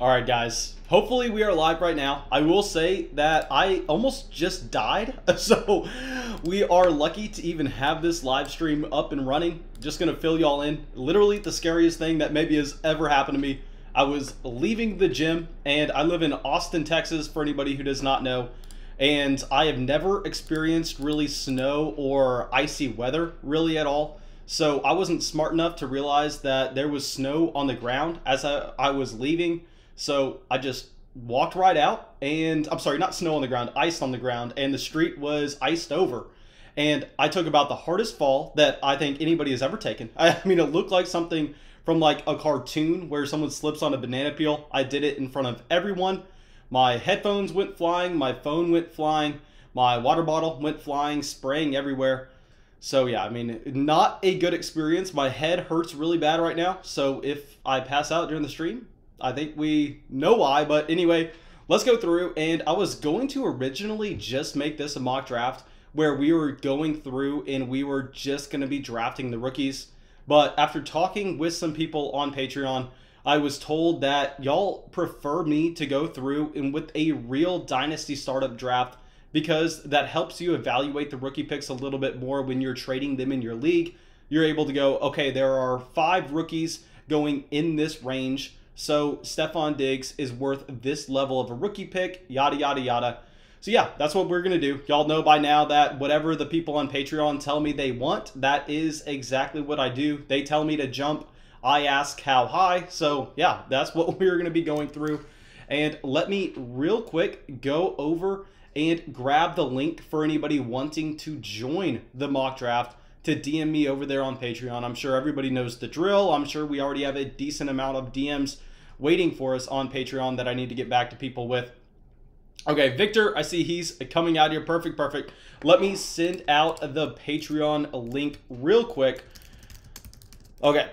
All right, guys. Hopefully we are live right now. I will say that I almost just died, so we are lucky to even have this live stream up and running. Just gonna fill y'all in. Literally the scariest thing that maybe has ever happened to me. I was leaving the gym, and I live in Austin, Texas, for anybody who does not know. And I have never experienced really snow or icy weather really at all. So I wasn't smart enough to realize that there was snow on the ground as I was leaving. So I just walked right out, and I'm sorry, not snow on the ground, ice on the ground, and the street was iced over. And I took about the hardest fall that I think anybody has ever taken. I mean, it looked like something from like a cartoon where someone slips on a banana peel. I did it in front of everyone. My headphones went flying, my phone went flying, my water bottle went flying, spraying everywhere. So yeah, I mean, not a good experience. My head hurts really bad right now. So if I pass out during the stream, I think we know why. But anyway, let's go through. And I was going to originally just make this a mock draft where we were going through and we were just going to be drafting the rookies. But after talking with some people on Patreon, I was told that y'all prefer me to go through and with a real Dynasty startup draft, because that helps you evaluate the rookie picks a little bit more when you're trading them in your league. You're able to go, okay, there are 5 rookies going in this range, so Stephon Diggs is worth this level of a rookie pick, yada, yada, yada. So yeah, that's what we're going to do. Y'all know by now that whatever the people on Patreon tell me they want, that is exactly what I do. They tell me to jump, I ask how high. So yeah, that's what we're going to be going through. And let me real quick go over and grab the link for anybody wanting to join the mock draft to DM me over there on Patreon. I'm sure everybody knows the drill. I'm sure we already have a decent amount of DMs waiting for us on Patreon that I need to get back to people with. Okay, Victor, I see he's coming out here. Perfect, perfect. Let me send out the Patreon link real quick. Okay,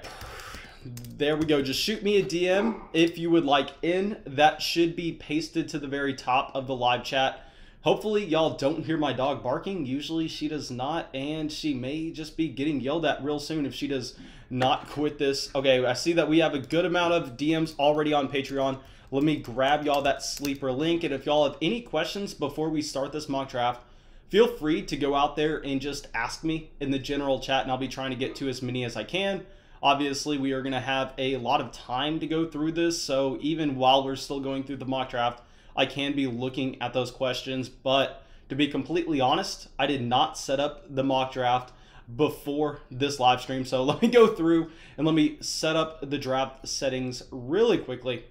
there we go. Just shoot me a DM if you would like in. That should be pasted to the very top of the live chat. Hopefully y'all don't hear my dog barking. Usually she does not, and she may just be getting yelled at real soon if she does not quit this. Okay, I see that we have a good amount of DMs already on Patreon. Let me grab y'all that sleeper link, and if y'all have any questions before we start this mock draft, feel free to go out there and just ask me in the general chat, and I'll be trying to get to as many as I can. Obviously, we are going to have a lot of time to go through this, so even while we're still going through the mock draft, I can be looking at those questions. But to be completely honest, I did not set up the mock draft before this live stream. So let me go through and let me set up the draft settings really quickly.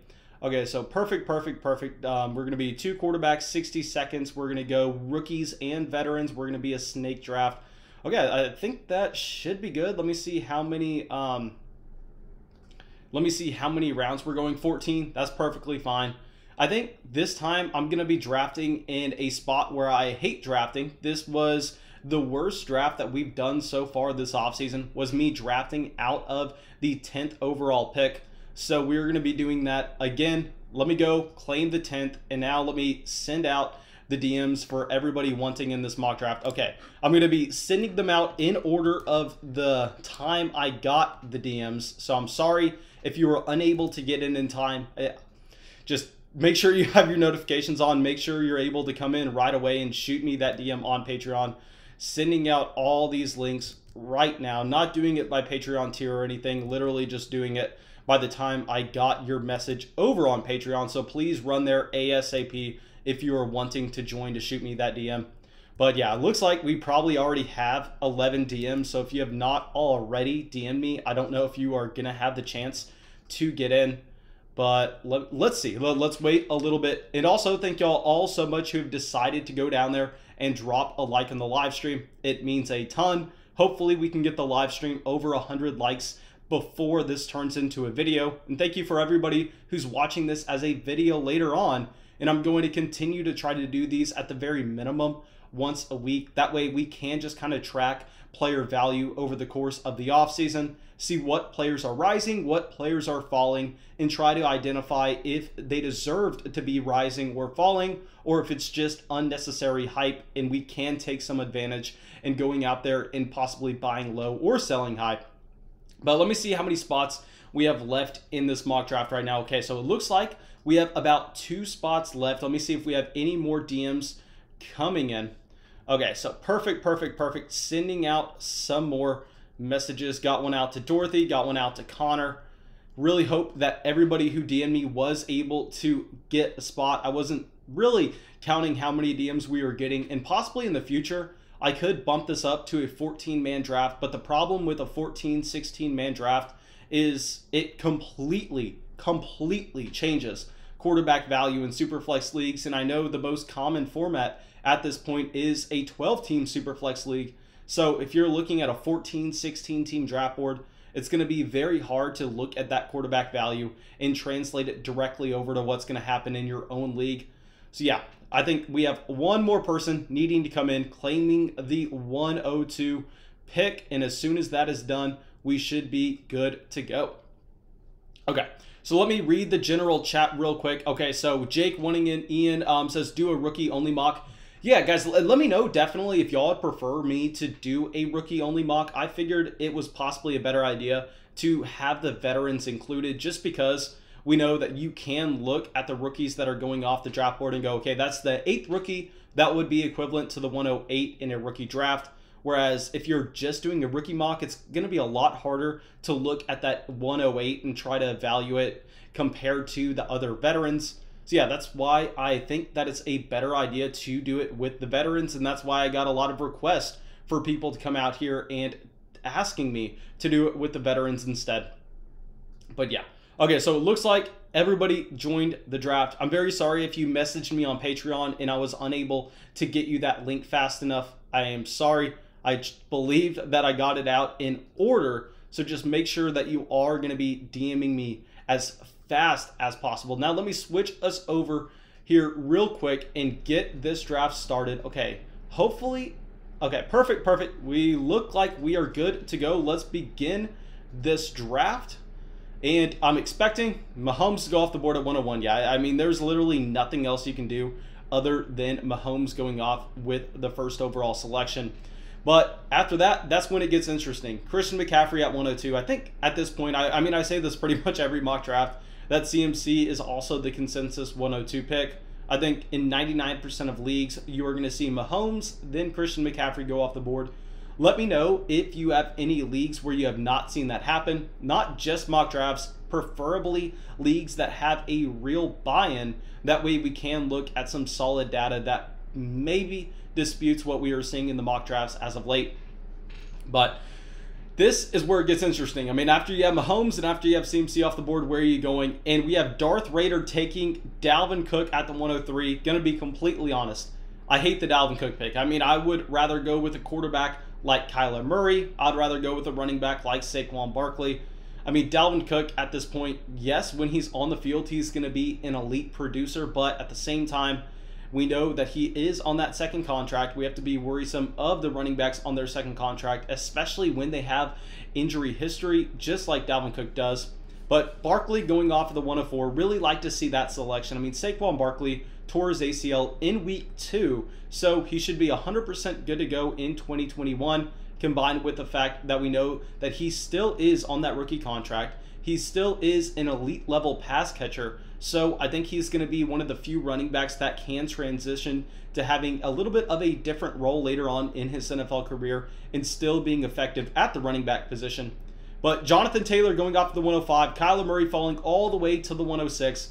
Okay, so perfect. We're going to be 2 quarterbacks, 60 seconds. We're going to go rookies and veterans. We're going to be a snake draft. Okay, I think that should be good. Let me see how many rounds we're going. 14. That's perfectly fine. I think this time I'm going to be drafting in a spot where I hate drafting. This was the worst draft that we've done so far this offseason, was me drafting out of the 10th overall pick. So we're going to be doing that again. Let me go claim the 10th, and now let me send out the DMs for everybody wanting in this mock draft. Okay, I'm going to be sending them out in order of the time I got the DMs. So I'm sorry if you were unable to get in time. Just make sure you have your notifications on. Make sure you're able to come in right away and shoot me that DM on Patreon. Sending out all these links right now. Not doing it by Patreon tier or anything. Literally just doing it by the time I got your message over on Patreon. So please run there ASAP if you are wanting to join to shoot me that DM. But yeah, it looks like we probably already have 11 DMs. So if you have not already DM'd me, I don't know if you are going to have the chance to get in. But let's see. Let's wait a little bit. And also thank y'all all so much who have decided to go down there and drop a like on the live stream. It means a ton. Hopefully we can get the live stream over 100 likes before this turns into a video. And thank you for everybody who's watching this as a video later on. And I'm going to continue to try to do these at the very minimum once a week. That way we can just kind of track player value over the course of the offseason, see what players are rising, what players are falling, and try to identify if they deserved to be rising or falling, or if it's just unnecessary hype and we can take some advantage in going out there and possibly buying low or selling high. But let me see how many spots we have left in this mock draft right now. Okay, so it looks like we have about 2 spots left. Let me see if we have any more DMs coming in. Okay, so perfect. Sending out some more messages. Got one out to Dorothy, got one out to Connor. Really hope that everybody who DM'd me was able to get a spot. I wasn't really counting how many DMs we were getting, and possibly in the future, I could bump this up to a 14-man draft, but the problem with a 14, 16-man draft is it completely changes quarterback value in Superflex leagues, and I know the most common format at this point is a 12-team Superflex league. So if you're looking at a 14, 16-team draft board, it's going to be very hard to look at that quarterback value and translate it directly over to what's going to happen in your own league. So yeah, I think we have one more person needing to come in, claiming the 102 pick, and as soon as that is done, we should be good to go. Okay, so let me read the general chat real quick. Okay, so Jake wanting in, Ian says, do a rookie only mock. Yeah, guys, let me know definitely if y'all would prefer me to do a rookie only mock. I figured it was possibly a better idea to have the veterans included, just because we know that you can look at the rookies that are going off the draft board and go, okay, that's the 8th rookie. That would be equivalent to the 108 in a rookie draft. Whereas if you're just doing a rookie mock, it's going to be a lot harder to look at that 108 and try to evaluate it compared to the other veterans. So yeah, that's why I think that it's a better idea to do it with the veterans, and that's why I got a lot of requests for people to come out here and asking me to do it with the veterans instead. But yeah, okay, so it looks like everybody joined the draft. I'm very sorry if you messaged me on Patreon and I was unable to get you that link fast enough. I am sorry. I believe that I got it out in order, so just make sure that you are going to be DMing me as fast as possible. Now let me switch us over here real quick and get this draft started. Okay, hopefully, okay, perfect. We look like we are good to go. Let's begin this draft. And I'm expecting Mahomes to go off the board at 101. Yeah, I mean, there's literally nothing else you can do other than Mahomes going off with the first overall selection. But after that, that's when it gets interesting. Christian McCaffrey at 102. I think at this point, I mean, I say this pretty much every mock draft, that CMC is also the consensus 102 pick. I think in 99% of leagues, you are going to see Mahomes, then Christian McCaffrey go off the board. Let me know if you have any leagues where you have not seen that happen. Not just mock drafts, preferably leagues that have a real buy-in. That way we can look at some solid data that maybe disputes what we are seeing in the mock drafts as of late. But this is where it gets interesting. I mean, after you have Mahomes and after you have CMC off the board, where are you going? And we have Darth Raider taking Dalvin Cook at the 103. Gonna be completely honest, I hate the Dalvin Cook pick. I mean, I would rather go with a quarterback like Kyler Murray. I'd rather go with a running back like Saquon Barkley. I mean, Dalvin Cook at this point, yes, when he's on the field, he's gonna be an elite producer, but at the same time, we know that he is on that second contract. We have to be worrisome of the running backs on their second contract, especially when they have injury history, just like Dalvin Cook does. But Barkley going off of the 104, really like to see that selection. I mean, Saquon Barkley tore his ACL in week 2, so he should be 100% good to go in 2021, combined with the fact that we know that he still is on that rookie contract. He still is an elite level pass catcher. So I think he's going to be one of the few running backs that can transition to having a little bit of a different role later on in his NFL career and still being effective at the running back position. But Jonathan Taylor going off the 105, Kyler Murray falling all the way to the 106.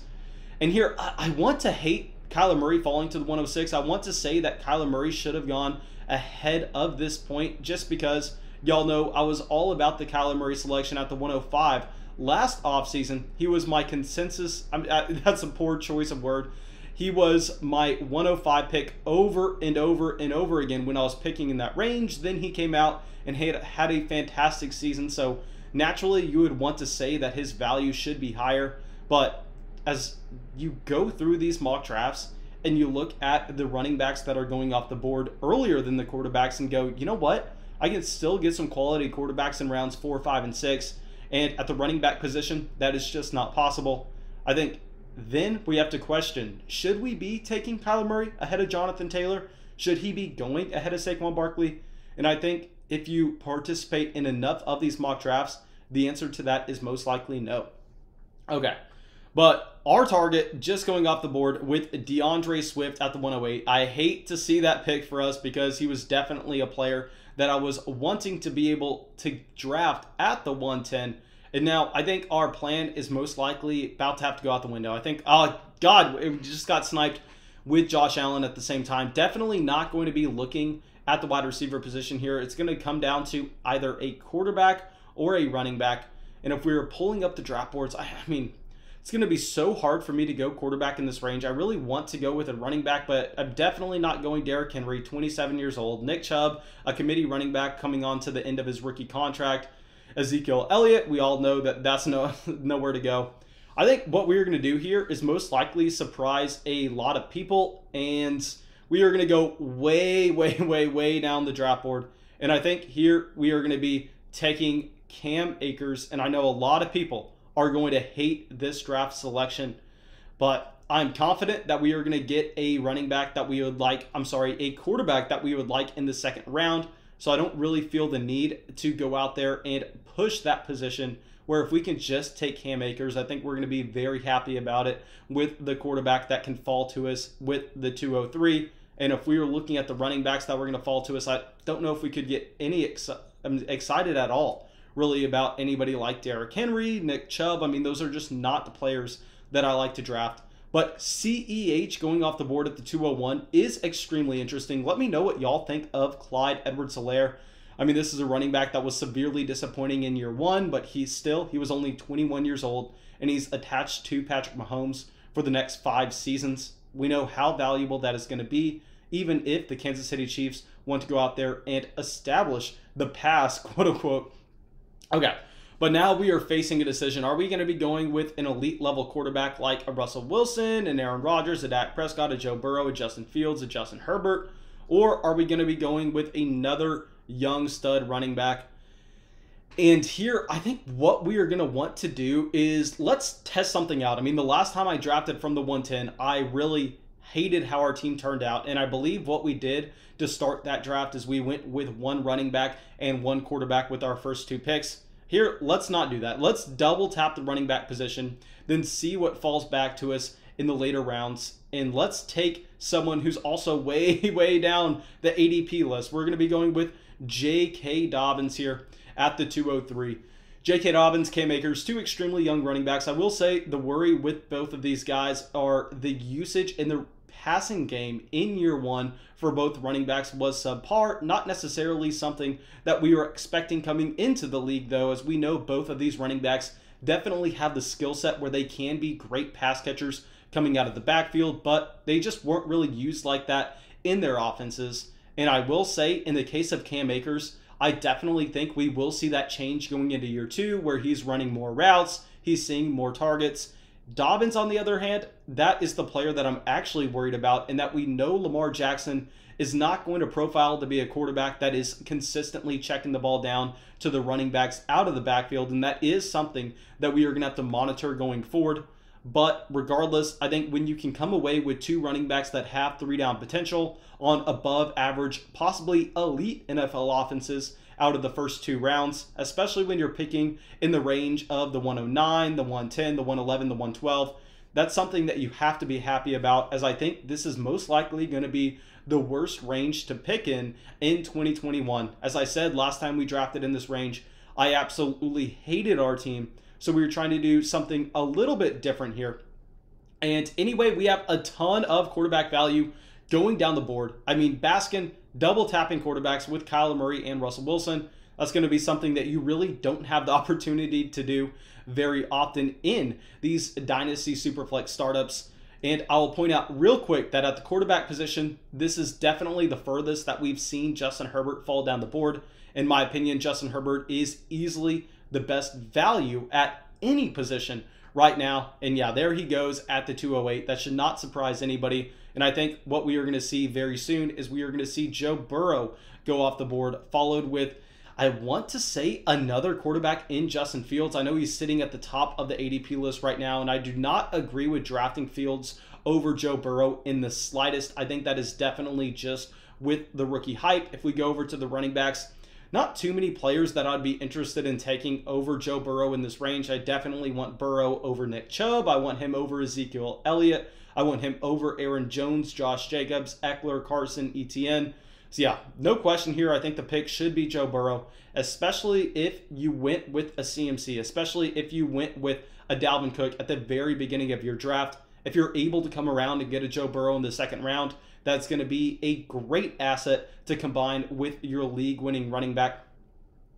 And here, I want to hate Kyler Murray falling to the 106. I want to say that Kyler Murray should have gone ahead of this point, just because y'all know I was all about the Kyler Murray selection at the 105. Last offseason, he was my consensus. That's a poor choice of word. He was my 105 pick over and over again when I was picking in that range. Then he came out and had a fantastic season. So naturally, you would want to say that his value should be higher. But as you go through these mock drafts and you look at the running backs that are going off the board earlier than the quarterbacks and go, you know what? I can still get some quality quarterbacks in rounds 4, 5, and 6. And at the running back position, that is just not possible. I think then we have to question, should we be taking Kyler Murray ahead of Jonathan Taylor? Should he be going ahead of Saquon Barkley? And I think if you participate in enough of these mock drafts, The answer to that is most likely no. Okay. But our target, just going off the board with DeAndre Swift at the 108. I hate to see that pick for us because he was definitely a player that I was wanting to be able to draft at the 110. And now I think our plan is most likely about to have to go out the window. I think, oh God, it just got sniped with Josh Allen at the same time. Definitely not going to be looking at the wide receiver position here. It's going to come down to either a quarterback or a running back. And if we were pulling up the draft boards, I mean, it's going to be so hard for me to go quarterback in this range. I really want to go with a running back, but I'm definitely not going Derrick Henry, 27 years old. Nick Chubb, a committee running back coming on to the end of his rookie contract. Ezekiel Elliott, we all know that that's nowhere to go. I think what we're going to do here is most likely surprise a lot of people, and we are going to go way down the draft board. And I think here we are going to be taking Cam Akers, and I know a lot of people are going to hate this draft selection, but I'm confident that we are going to get a running back that we would like, a quarterback that we would like in the second round. So I don't really feel the need to go out there and push that position, where if we can just take Cam Akers, I think we're going to be very happy about it with the quarterback that can fall to us with the 203. And if we were looking at the running backs that were going to fall to us, I don't know if we could get any excited at all really about anybody like Derrick Henry, Nick Chubb. I mean, those are just not the players that I like to draft. But CEH going off the board at the 201 is extremely interesting. Let me know what y'all think of Clyde Edwards-Helaire. I mean, this is a running back that was severely disappointing in year one, but he was only 21 years old, and he's attached to Patrick Mahomes for the next 5 seasons. We know how valuable that is going to be, even if the Kansas City Chiefs want to go out there and establish the pass, quote unquote. Okay, but now we are facing a decision. Are we going to be going with an elite level quarterback like a Russell Wilson, an Aaron Rodgers, a Dak Prescott, a Joe Burrow, a Justin Fields, a Justin Herbert? Or are we going to be going with another young stud running back? And here, I think what we are going to want to do is let's test something out. I mean, the last time I drafted from the 110, I really hated how our team turned out. And I believe what we did to start that draft is we went with one running back and one quarterback with our first 2 picks. Here, let's not do that. Let's double tap the running back position, then see what falls back to us in the later rounds. And let's take someone who's also way down the ADP list. We're going to be going with J.K. Dobbins here at the 203. J.K. Dobbins, Cam Akers, 2 extremely young running backs. I will say the worry with both of these guys are the usage in the passing game in year one for both running backs was subpar. Not necessarily something that we were expecting coming into the league, though, as we know both of these running backs definitely have the skill set where they can be great pass catchers coming out of the backfield, but they just weren't really used like that in their offenses. And I will say, in the case of Cam Akers, I definitely think we will see that change going into year 2, where he's running more routes, he's seeing more targets. Dobbins, on the other hand, that is the player that I'm actually worried about, and that we know Lamar Jackson is not going to profile to be a quarterback that is consistently checking the ball down to the running backs out of the backfield, and that is something that we are going to have to monitor going forward. But regardless, I think when you can come away with 2 running backs that have 3-down potential on above average, possibly elite NFL offenses out of the first 2 rounds, especially when you're picking in the range of the 109, the 110, the 111, the 112, that's something that you have to be happy about, as I think this is most likely going to be the worst range to pick in 2021. As I said last time we drafted in this range, I absolutely hated our team. So we were trying to do something a little bit different here. And anyway, we have a ton of quarterback value going down the board. I mean, Baskin double tapping quarterbacks with Kyler Murray and Russell Wilson. That's going to be something that you really don't have the opportunity to do very often in these Dynasty Superflex startups. And I'll point out real quick that at the quarterback position, this is definitely the furthest that we've seen Justin Herbert fall down the board. In my opinion, Justin Herbert is easily the best value at any position right now. And yeah, there he goes at the 208. That should not surprise anybody. And I think what we are going to see very soon is we are going to see Joe Burrow go off the board, followed with, I want to say, another quarterback in Justin Fields. I know he's sitting at the top of the ADP list right now, and I do not agree with drafting Fields over Joe Burrow in the slightest. I think that is definitely just with the rookie hype. If we go over to the running backs, not too many players that I'd be interested in taking over Joe Burrow in this range. I definitely want Burrow over Nick Chubb. I want him over Ezekiel Elliott. I want him over Aaron Jones, Josh Jacobs, Eckler, Carson, Etienne. So yeah, no question here. I think the pick should be Joe Burrow, especially if you went with a CMC, especially if you went with a Dalvin Cook at the very beginning of your draft. If you're able to come around and get a Joe Burrow in the second round, that's going to be a great asset to combine with your league-winning running back.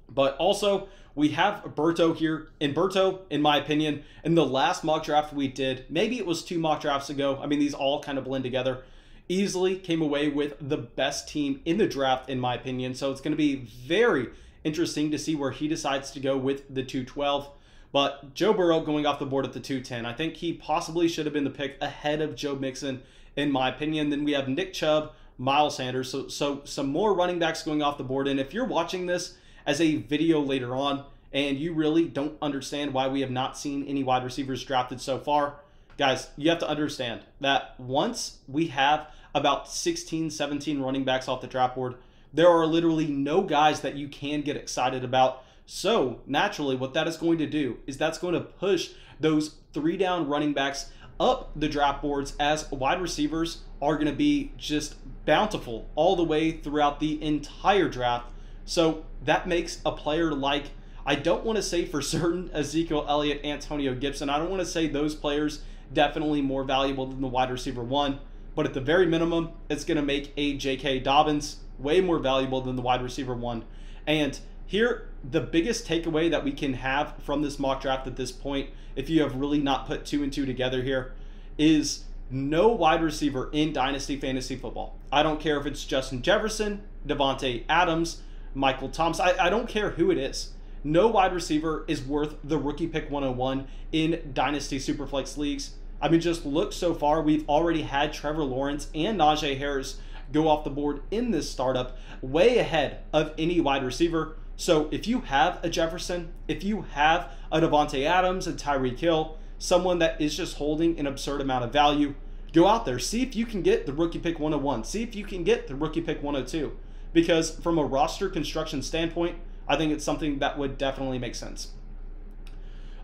But also, we have Berto here. And Berto, in my opinion, in the last mock draft we did, maybe it was 2 mock drafts ago, I mean, these all kind of blend together, easily came away with the best team in the draft, in my opinion. So it's going to be very interesting to see where he decides to go with the 212. But Joe Burrow going off the board at the 210, I think he possibly should have been the pick ahead of Joe Mixon, in my opinion. Then we have Nick Chubb, Miles Sanders. So some more running backs going off the board. And if you're watching this as a video later on and you really don't understand why we have not seen any wide receivers drafted so far, guys, you have to understand that once we have about 16, 17 running backs off the draft board, there are literally no guys that you can get excited about. So naturally, what that is going to do is that's going to push those 3-down running backs up the draft boards, as wide receivers are going to be just bountiful all the way throughout the entire draft. So that makes a player like, I don't want to say for certain Ezekiel Elliott, Antonio Gibson, I don't want to say those players definitely more valuable than the wide receiver 1, but at the very minimum, it's going to make a J.K. Dobbins way more valuable than the wide receiver 1. And here, the biggest takeaway that we can have from this mock draft at this point, if you have really not put 2 and 2 together here, is no wide receiver in Dynasty Fantasy Football. I don't care if it's Justin Jefferson, Devontae Adams, Michael Thomas. I don't care who it is. No wide receiver is worth the rookie pick 101 in Dynasty Superflex leagues. I mean, just look so far. We've already had Trevor Lawrence and Najee Harris go off the board in this startup, way ahead of any wide receiver. So if you have a Jefferson, if you have a Devontae Adams and Tyreek Hill, someone that is just holding an absurd amount of value, go out there, see if you can get the rookie pick 101, see if you can get the rookie pick 102. Because from a roster construction standpoint, I think it's something that would definitely make sense.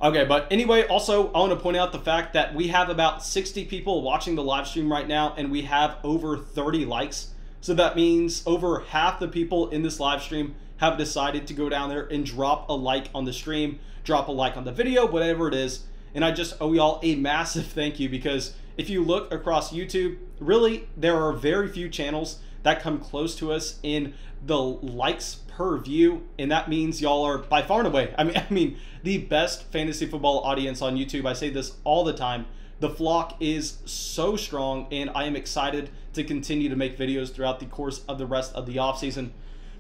Okay, but anyway, also I want to point out the fact that we have about 60 people watching the live stream right now, and we have over 30 likes. So that means over half the people in this live stream have decided to go down there and drop a like on the stream, drop a like on the video, whatever it is. And I just owe y'all a massive thank you, because if you look across YouTube, really, there are very few channels that come close to us in the likes per view, and that means y'all are by far and away, I mean, the best fantasy football audience on YouTube. I say this all the time. The flock is so strong, and I am excited to continue to make videos throughout the course of the rest of the offseason.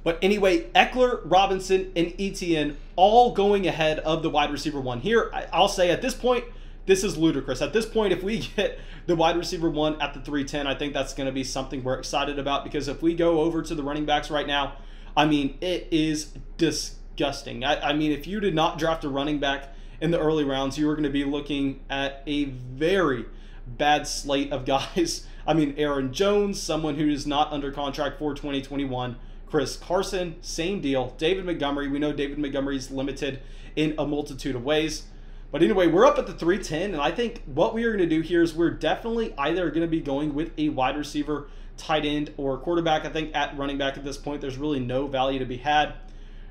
But anyway, Eckler, Robinson, and Etienne all going ahead of the wide receiver 1. Here, I'll say at this point, this is ludicrous. At this point, if we get the wide receiver 1 at the 310, I think that's going to be something we're excited about, because if we go over to the running backs right now, I mean, it is disgusting. I mean, if you did not draft a running back in the early rounds, you were going to be looking at a very bad slate of guys. I mean, Aaron Jones, someone who is not under contract for 2021. Chris Carson, same deal. David Montgomery, we know David Montgomery is limited in a multitude of ways. But anyway, we're up at the 310, and I think what we are going to do here is we're definitely either going to be going with a wide receiver, tight end, or quarterback. I think at running back at this point, there's really no value to be had.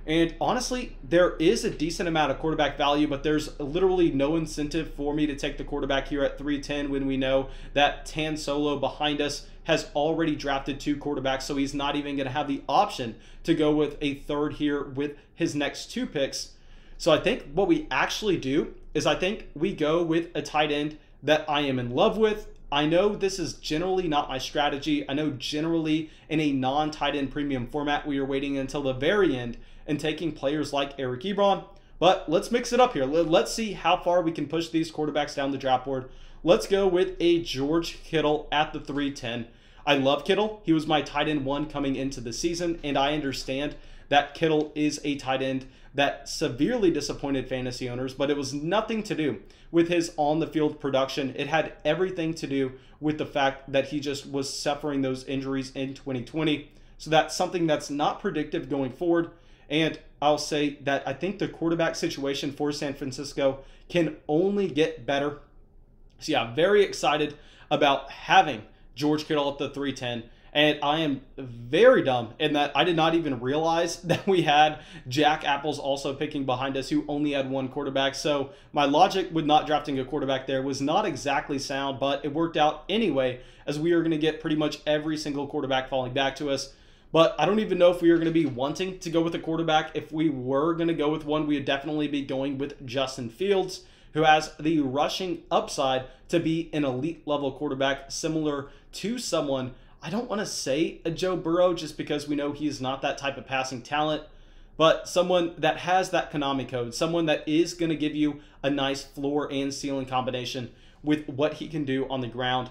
And honestly, there is a decent amount of quarterback value, but there's literally no incentive for me to take the quarterback here at 310 when we know that Tan Solo behind us has already drafted 2 quarterbacks, so he's not even going to have the option to go with a third here with his next 2 picks. So I think what we actually do is I think we go with a tight end that I am in love with. I know this is generally not my strategy. I know generally in a non-tight end premium format, we are waiting until the very end and taking players like Eric Ebron. But let's mix it up here. Let's see how far we can push these quarterbacks down the draft board. Let's go with a George Kittle at the 310. I love Kittle. He was my tight end 1 coming into the season, and I understand that Kittle is a tight end that severely disappointed fantasy owners, but it was nothing to do with his on-the-field production. It had everything to do with the fact that he just was suffering those injuries in 2020. So that's something that's not predictive going forward. And I'll say that I think the quarterback situation for San Francisco can only get better. So yeah, very excited about having George Kittle at the 310. And I am very dumb in that I did not even realize that we had Jack Apples also picking behind us, who only had one quarterback. So my logic with not drafting a quarterback there was not exactly sound, but it worked out anyway, as we are going to get pretty much every single quarterback falling back to us. But I don't even know if we are going to be wanting to go with a quarterback. If we were going to go with one, we would definitely be going with Justin Fields, who has the rushing upside to be an elite level quarterback, similar to someone, I don't want to say a Joe Burrow just because we know he's not that type of passing talent, but someone that has that Konami code, someone that is going to give you a nice floor and ceiling combination with what he can do on the ground.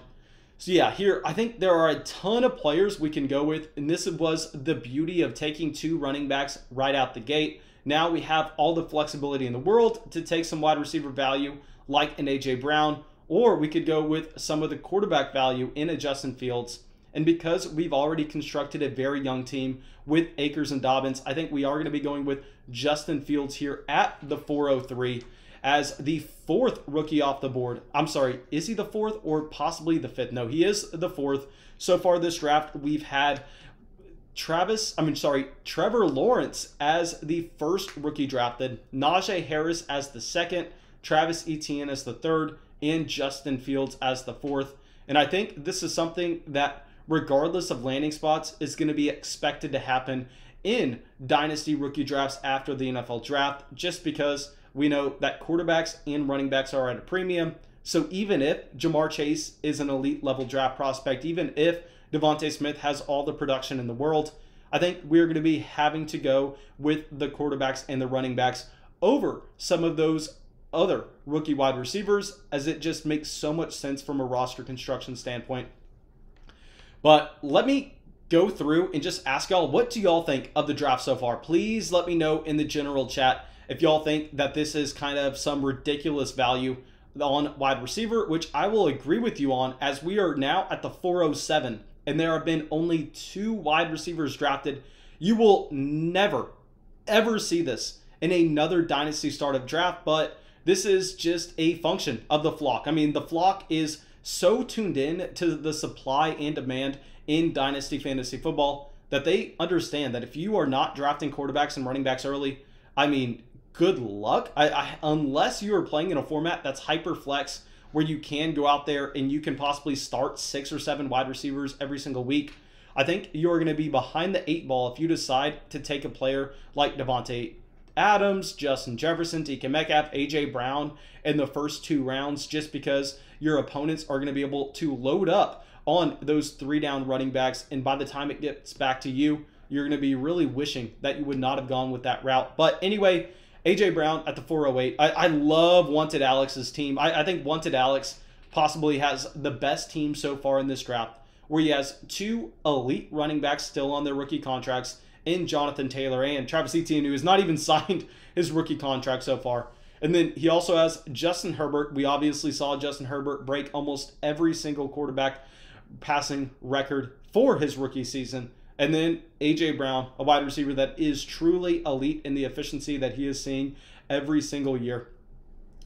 So yeah, here I think there are a ton of players we can go with, and this was the beauty of taking 2 running backs right out the gate. Now we have all the flexibility in the world to take some wide receiver value like an A.J. Brown, or we could go with some of the quarterback value in a Justin Fields. And because we've already constructed a very young team with Akers and Dobbins, I think we are going to be going with Justin Fields here at the 403 as the 4th rookie off the board. I'm sorry, is he the 4th or possibly the 5th? No, he is the 4th. So far this draft, we've had Trevor Lawrence as the 1st rookie drafted, Najee Harris as the 2nd, Travis Etienne as the 3rd, and Justin Fields as the 4th. And I think this is something that, regardless of landing spots, is going to be expected to happen in Dynasty rookie drafts after the NFL draft, just because we know that quarterbacks and running backs are at a premium. So even if Jamar Chase is an elite level draft prospect, even if Devontae Smith has all the production in the world, I think we're going to be having to go with the quarterbacks and the running backs over some of those other rookie wide receivers, as it just makes so much sense from a roster construction standpoint. But let me go through and just ask y'all, what do y'all think of the draft so far? Please let me know in the general chat if y'all think that this is kind of some ridiculous value on wide receiver, which I will agree with you on, as we are now at the 407 and there have been only 2 wide receivers drafted. You will never, ever see this in another Dynasty startup draft, but this is just a function of the flock. I mean, the flock is so tuned in to the supply and demand in Dynasty fantasy football that they understand that if you are not drafting quarterbacks and running backs early, I mean, good luck. Unless you are playing in a format that's hyper flex, where you can go out there and you can possibly start 6 or 7 wide receivers every single week, I think you're going to be behind the 8 ball if you decide to take a player like Devontae Adams, Justin Jefferson, DK Metcalf, A.J. Brown in the first 2 rounds, just because your opponents are going to be able to load up on those 3-down running backs, and by the time it gets back to you, you're going to be really wishing that you would not have gone with that route. But anyway, A.J. Brown at the 408. I love Wanted Alex's team. I think Wanted Alex possibly has the best team so far in this draft, where he has 2 elite running backs still on their rookie contracts in Jonathan Taylor and Travis Etienne, who has not even signed his rookie contract so far. And then he also has Justin Herbert. We obviously saw Justin Herbert break almost every single quarterback passing record for his rookie season. And then A.J. Brown, a wide receiver that is truly elite in the efficiency that he is seeing every single year.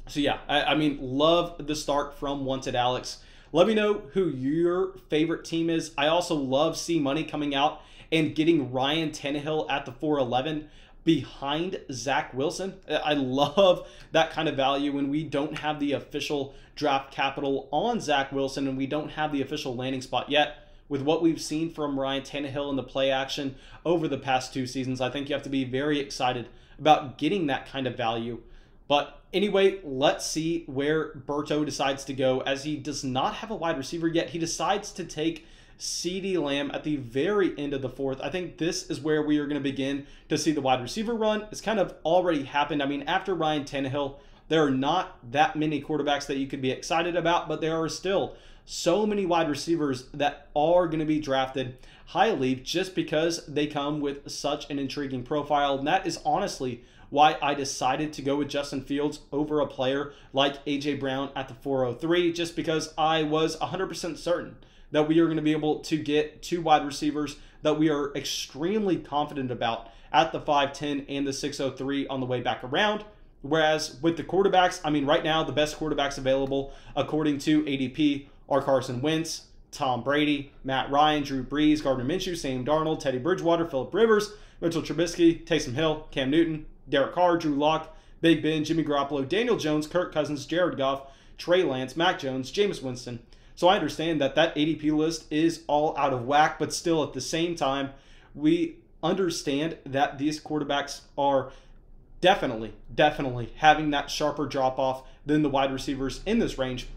So yeah, I mean, love the start from Wanted Alex. Let me know who your favorite team is. I also love C Money coming out and getting Ryan Tannehill at the 411 behind Zach Wilson. I love that kind of value when we don't have the official draft capital on Zach Wilson and we don't have the official landing spot yet. With what we've seen from Ryan Tannehill in the play action over the past 2 seasons, I think you have to be very excited about getting that kind of value. But anyway, let's see where Berto decides to go, as he does not have a wide receiver yet. He decides to take CeeDee Lamb at the very end of the 4th. I think this is where we are going to begin to see the wide receiver run. It's kind of already happened. I mean, after Ryan Tannehill, there are not that many quarterbacks that you could be excited about, but there are still so many wide receivers that are going to be drafted highly just because they come with such an intriguing profile. And that is honestly why I decided to go with Justin Fields over a player like A.J. Brown at the 403, just because I was 100% certain that we are going to be able to get 2 wide receivers that we are extremely confident about at the 510 and the 603 on the way back around. Whereas with the quarterbacks, I mean, right now, the best quarterbacks available, according to ADP, are Carson Wentz, Tom Brady, Matt Ryan, Drew Brees, Gardner Minshew, Sam Darnold, Teddy Bridgewater, Phillip Rivers, Mitchell Trubisky, Taysom Hill, Cam Newton, Derek Carr, Drew Lock, Big Ben, Jimmy Garoppolo, Daniel Jones, Kirk Cousins, Jared Goff, Trey Lance, Mac Jones, Jameis Winston. So I understand that that ADP list is all out of whack, but still at the same time, we understand that these quarterbacks are definitely having that sharper drop-off than the wide receivers in this range.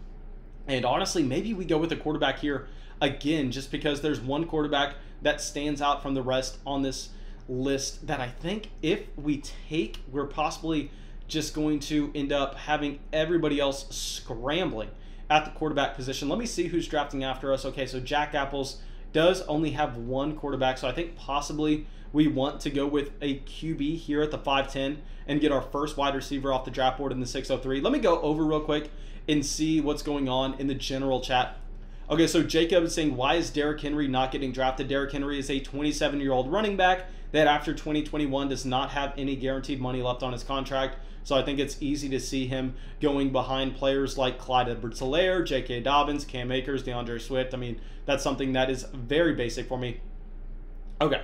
And honestly, maybe we go with a quarterback here again, just because there's one quarterback that stands out from the rest on this list that I think if we take, we're possibly just going to end up having everybody else scrambling at the quarterback position. Let me see who's drafting after us. Okay, so Jack Apples does only have one quarterback, so I think possibly we want to go with a QB here at the 510 and get our first wide receiver off the draft board in the 603. Let me go over real quick and see what's going on in the general chat. Okay, so Jacob is saying, why is Derrick Henry not getting drafted? Derrick Henry is a 27-year-old running back that after 2021 does not have any guaranteed money left on his contract. So I think it's easy to see him going behind players like Clyde Edwards-Helaire, J.K. Dobbins, Cam Akers, DeAndre Swift. I mean, that's something that is very basic for me. Okay,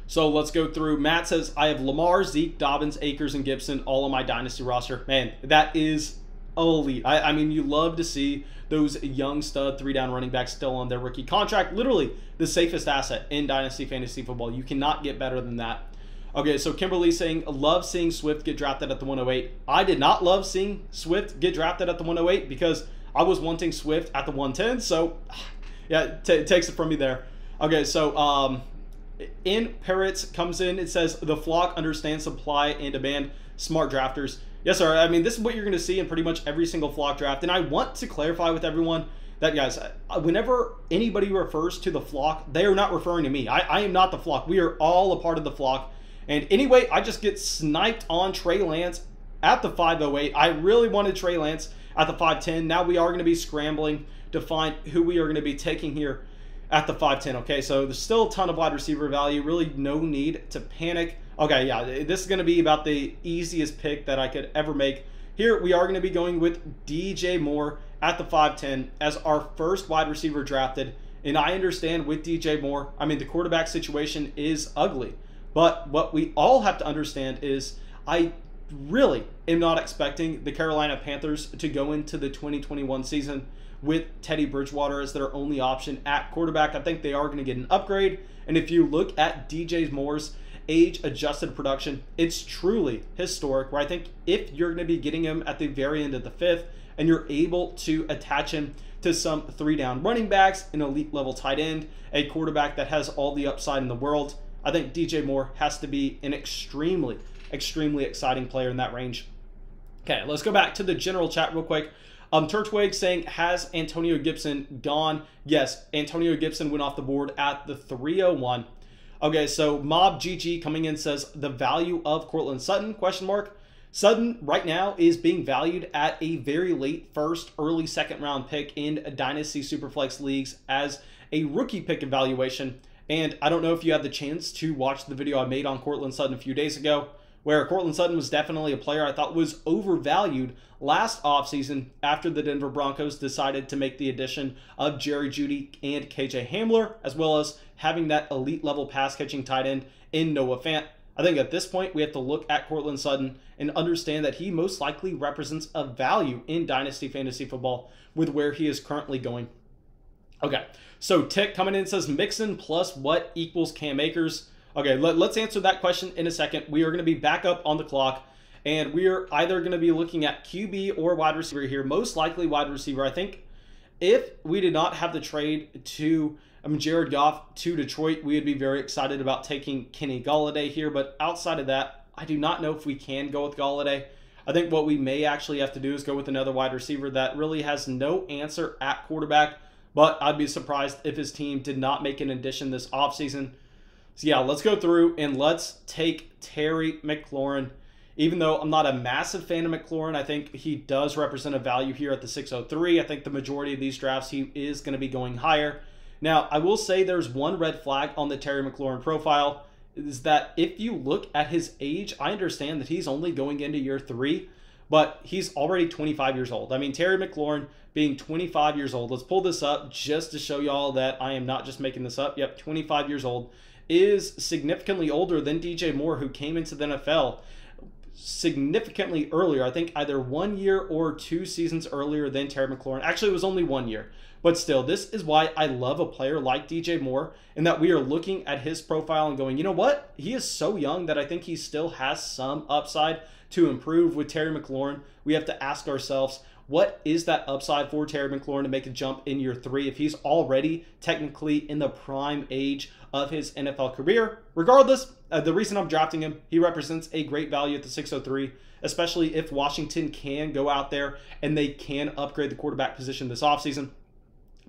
so let's go through. Matt says, I have Lamar, Zeke, Dobbins, Akers, and Gibson all on my Dynasty roster. Man, that is elite. I mean, you love to see those young stud 3-down running backs still on their rookie contract. Literally the safest asset in Dynasty Fantasy Football. You cannot get better than that. Okay, so Kimberly saying, love seeing Swift get drafted at the 108. I did not love seeing Swift get drafted at the 108 because I was wanting Swift at the 110. So, yeah, it takes it from me there. Okay, so in Parrots comes in. It says, the flock understands supply and demand. Smart drafters. Yes, sir. I mean, this is what you're going to see in pretty much every single flock draft. And I want to clarify with everyone that, guys, whenever anybody refers to the flock, they are not referring to me. I am not the flock. We are all a part of the flock. And anyway, I just get sniped on Trey Lance at the 508. I really wanted Trey Lance at the 510. Now we are going to be scrambling to find who we are going to be taking here at the 510. Okay, so there's still a ton of wide receiver value. Really no need to panic. Okay, yeah, this is going to be about the easiest pick that I could ever make. Here we are going to be going with DJ Moore at the 510 as our first wide receiver drafted. And I understand with DJ Moore, I mean, the quarterback situation is ugly. But what we all have to understand is I really am not expecting the Carolina Panthers to go into the 2021 season with Teddy Bridgewater as their only option at quarterback. I think they are going to get an upgrade. And if you look at DJ Moore's age-adjusted production, it's truly historic, where I think if you're going to be getting him at the very end of the 5th and you're able to attach him to some 3-down running backs, an elite level tight end, a quarterback that has all the upside in the world, I think DJ Moore has to be an extremely exciting player in that range. Okay, let's go back to the general chat real quick. Turtwig saying, has Antonio Gibson gone? Yes, Antonio Gibson went off the board at the 301. Okay, so Mob GG coming in says, the value of Courtland Sutton, question mark. Sutton right now is being valued at a very late first, early second round pick in Dynasty Superflex leagues as a rookie pick evaluation. And I don't know if you had the chance to watch the video I made on Courtland Sutton a few days ago, where Courtland Sutton was definitely a player I thought was overvalued last offseason after the Denver Broncos decided to make the addition of Jerry Jeudy and KJ Hamler, as well as having that elite level pass catching tight end in Noah Fant. I think at this point we have to look at Courtland Sutton and understand that he most likely represents a value in Dynasty Fantasy Football with where he is currently going. Okay, so Tick coming in says, Mixon plus what equals Cam Akers? Okay, let's answer that question in a second. We are going to be back up on the clock, and we are either going to be looking at QB or wide receiver here. Most likely wide receiver. I think if we did not have the trade to Jared Goff to Detroit, we would be very excited about taking Kenny Golladay here. But outside of that, I do not know if we can go with Golladay. I think what we may actually have to do is go with another wide receiver that really has no answer at quarterback. But I'd be surprised if his team did not make an addition this offseason. So yeah, let's go through and let's take Terry McLaurin Even though I'm not a massive fan of McLaurin, I think he does represent a value here at the 603. I think the majority of these drafts, he is going to be going higher. Now, I will say there's one red flag on the Terry McLaurin profile, is that if you look at his age, I understand that he's only going into year 3, but he's already 25 years old. I mean, Terry McLaurin being 25 years old, let's pull this up just to show y'all that I am not just making this up. Yep, 25 years old, is significantly older than DJ Moore, who came into the NFL significantly earlier. I think either 1 year or 2 seasons earlier than Terry McLaurin. Actually, it was only 1 year. But still, this is why I love a player like DJ Moore, and that we are looking at his profile and going, you know what? He is so young that I think he still has some upside to improve with Terry McLaurin. We have to ask ourselves, what is that upside for Terry McLaurin to make a jump in year 3 if he's already technically in the prime age of his NFL career? Regardless, the reason I'm drafting him, he represents a great value at the 603, especially if Washington can go out there and they can upgrade the quarterback position this offseason.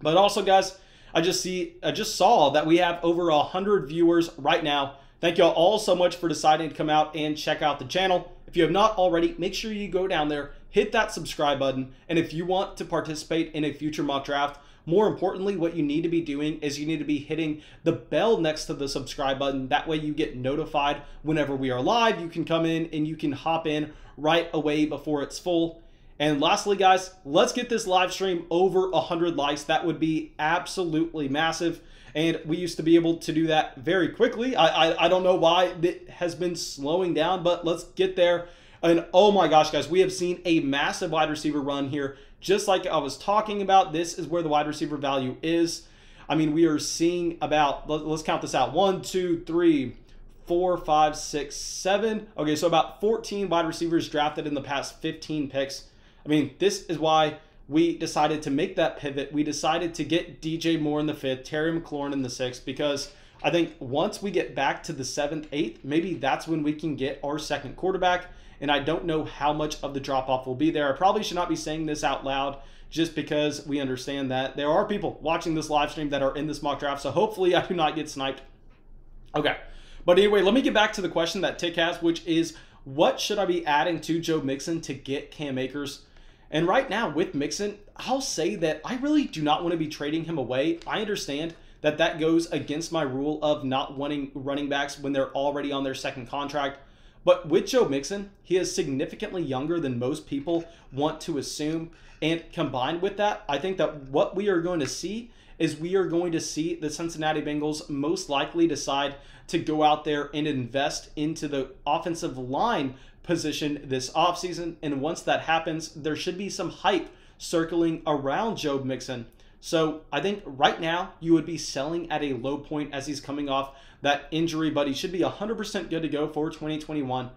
But also, guys, I just saw that we have over 100 viewers right now. Thank y'all all so much for deciding to come out and check out the channel. If you have not already, make sure you go down there, hit that subscribe button, and if you want to participate in a future mock draft, more importantly, what you need to be doing is you need to be hitting the bell next to the subscribe button. That way you get notified whenever we are live. You can come in and you can hop in right away before it's full. And lastly, guys, let's get this live stream over 100 likes. That would be absolutely massive. And we used to be able to do that very quickly. I don't know why it has been slowing down, but let's get there. And oh my gosh, guys, we have seen a massive wide receiver run here. Just like I was talking about, this is where the wide receiver value is. I mean, we are seeing about, let's count this out. 1, 2, 3, 4, 5, 6, 7. Okay, so about 14 wide receivers drafted in the past 15 picks. I mean, this is why we decided to make that pivot. We decided to get DJ Moore in the 5th, Terry McLaurin in the 6th, because I think once we get back to the 7th, 8th, maybe that's when we can get our second quarterback. And I don't know how much of the drop-off will be there. I probably should not be saying this out loud just because we understand that there are people watching this live stream that are in this mock draft. So hopefully I do not get sniped. Okay. But anyway, let me get back to the question that Tick has, which is, what should I be adding to Joe Mixon to get Cam Akers? And right now with Mixon, I'll say that I really do not want to be trading him away. I understand that that goes against my rule of not wanting running backs when they're already on their second contract. But with Joe Mixon, he is significantly younger than most people want to assume. And combined with that, I think that what we are going to see is we are going to see the Cincinnati Bengals most likely decide to go out there and invest into the offensive line position this offseason. And once that happens, there should be some hype circling around Joe Mixon. So I think right now you would be selling at a low point as he's coming off that injury, but he should be 100% good to go for 2021.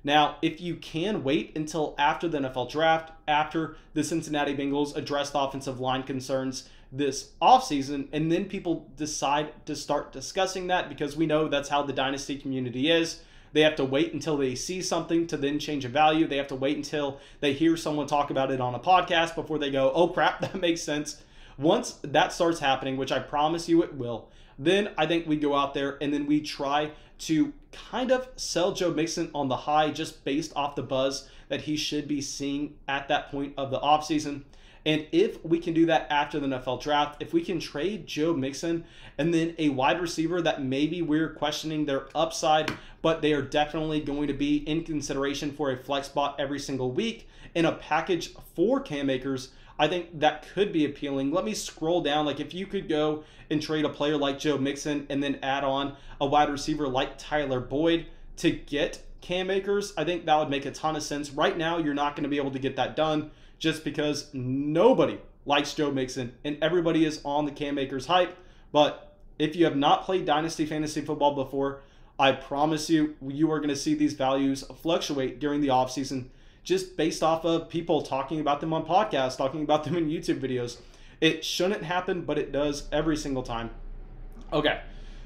Now, if you can wait until after the NFL draft, after the Cincinnati Bengals address the offensive line concerns this offseason, and then people decide to start discussing that, because we know that's how the Dynasty community is. They have to wait until they see something to then change a value. They have to wait until they hear someone talk about it on a podcast before they go, oh crap, that makes sense. Once that starts happening, which I promise you it will, then I think we go out there and then we try to kind of sell Joe Mixon on the high just based off the buzz that he should be seeing at that point of the offseason. And if we can do that after the NFL draft, if we can trade Joe Mixon and then a wide receiver that maybe we're questioning their upside, but they are definitely going to be in consideration for a flex spot every single week in a package for Cam Akers, I think that could be appealing. Let me scroll down. Like, if you could go and trade a player like Joe Mixon and then add on a wide receiver like Tyler Boyd to get Cam Akers, I think that would make a ton of sense. Right now, you're not going to be able to get that done just because nobody likes Joe Mixon and everybody is on the Cam Akers hype. But if you have not played Dynasty Fantasy Football before, I promise you, you are going to see these values fluctuate during the offseason, just based off of people talking about them on podcasts, talking about them in YouTube videos. It shouldn't happen, but it does every single time. Okay,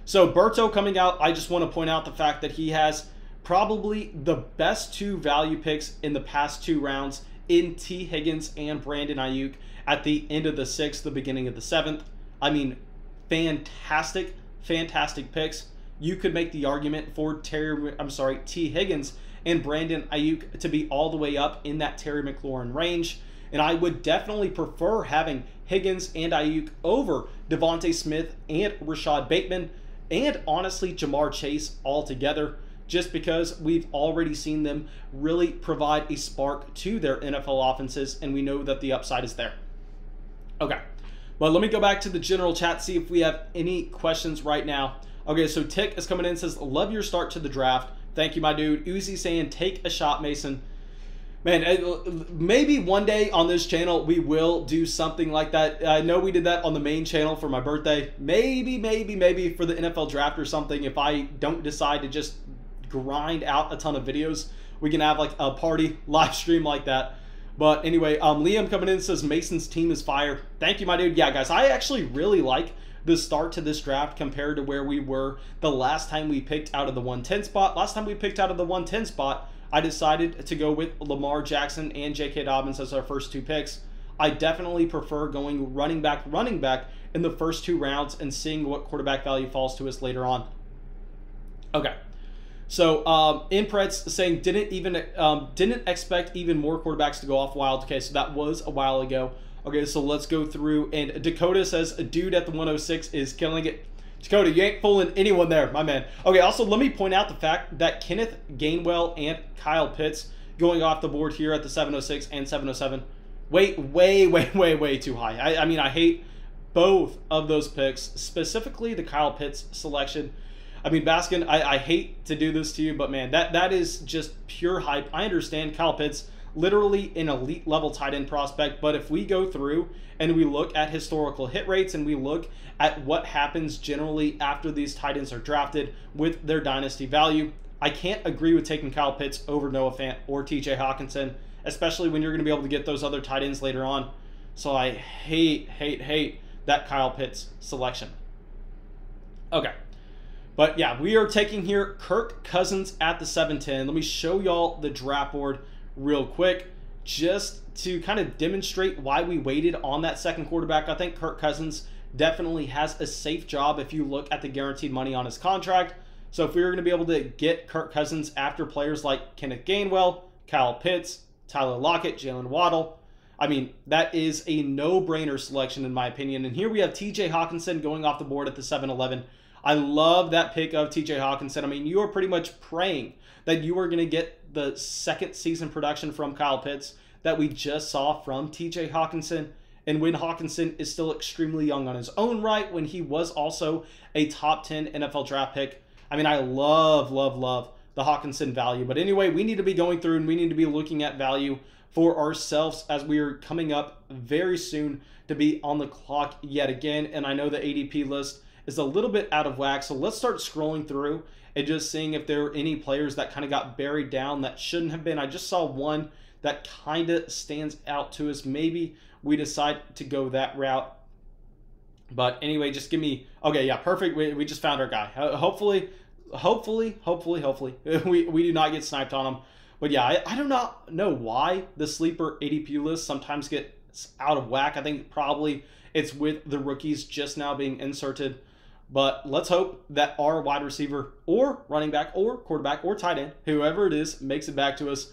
so Berto coming out, I just want to point out the fact that he has probably the best 2 value picks in the past 2 rounds in T. Higgins and Brandon Ayuk at the end of the 6th, the beginning of the 7th. I mean, fantastic, fantastic picks. You could make the argument for T. Higgins and Brandon Ayuk to be all the way up in that Terry McLaurin range. And I would definitely prefer having Higgins and Ayuk over Devontae Smith and Rashad Bateman, and honestly Jamar Chase altogether, just because we've already seen them really provide a spark to their NFL offenses, and we know that the upside is there. Okay, well, let me go back to the general chat, see if we have any questions right now. Okay, so Tick is coming in and says, love your start to the draft. Thank you, my dude. Uzi saying, take a shot, Mason. Man, maybe one day on this channel we will do something like that. I know we did that on the main channel for my birthday. Maybe for the NFL draft or something. If I don't decide to just grind out a ton of videos, we can have like a party live stream like that. But anyway, Liam coming in says Mason's team is fire. Thank you, my dude. Yeah, guys, I actually really like the start to this draft compared to where we were the last time we picked out of the 110 spot. Last time we picked out of the 110 spot, I decided to go with Lamar Jackson and J.K. Dobbins as our first two picks. I definitely prefer going running back in the first two rounds and seeing what quarterback value falls to us later on. Okay. So, Imprets saying didn't expect even more quarterbacks to go off wild. Okay, so that was a while ago. Okay, so let's go through. And Dakota says a dude at the 106 is killing it. Dakota, you ain't fooling anyone there, my man. Okay, also let me point out the fact that Kenneth Gainwell and Kyle Pitts going off the board here at the 706 and 707. Way too high. I mean, I hate both of those picks, specifically the Kyle Pitts selection. I mean, Baskin, I hate to do this to you, but man, that is just pure hype. I understand Kyle Pitts, literally an elite level tight end prospect, but if we go through and we look at historical hit rates and we look at what happens generally after these tight ends are drafted with their dynasty value, I can't agree with taking Kyle Pitts over Noah Fant or TJ Hawkinson, especially when you're going to be able to get those other tight ends later on. So I hate that Kyle Pitts selection. Okay. But yeah, we are taking here Kirk Cousins at the 710. Let me show y'all the draft board real quick just to kind of demonstrate why we waited on that second quarterback. I think Kirk Cousins definitely has a safe job if you look at the guaranteed money on his contract. So if we were going to be able to get Kirk Cousins after players like Kenneth Gainwell, Kyle Pitts, Tyler Lockett, Jalen Waddle, I mean, that is a no-brainer selection in my opinion. And here we have TJ Hawkinson going off the board at the 7-11. I love that pick of TJ Hawkinson. I mean, you are pretty much praying that you are going to get the second season production from Kyle Pitts that we just saw from TJ Hawkinson. And when Hawkinson is still extremely young on his own right, when he was also a top 10 NFL draft pick. I mean, I love the Hawkinson value. But anyway, we need to be going through and we need to be looking at value for ourselves as we are coming up very soon to be on the clock yet again. And I know the ADP list is a little bit out of whack. So let's start scrolling through and just seeing if there are any players that kind of got buried down that shouldn't have been. I just saw one that kind of stands out to us. Maybe we decide to go that route. But anyway, just give me, okay, yeah, perfect. We just found our guy. Hopefully, we do not get sniped on him. But yeah, I do not know why the sleeper ADP list sometimes gets out of whack. I think probably it's with the rookies just now being inserted. But let's hope that our wide receiver or running back or quarterback or tight end, whoever it is, makes it back to us.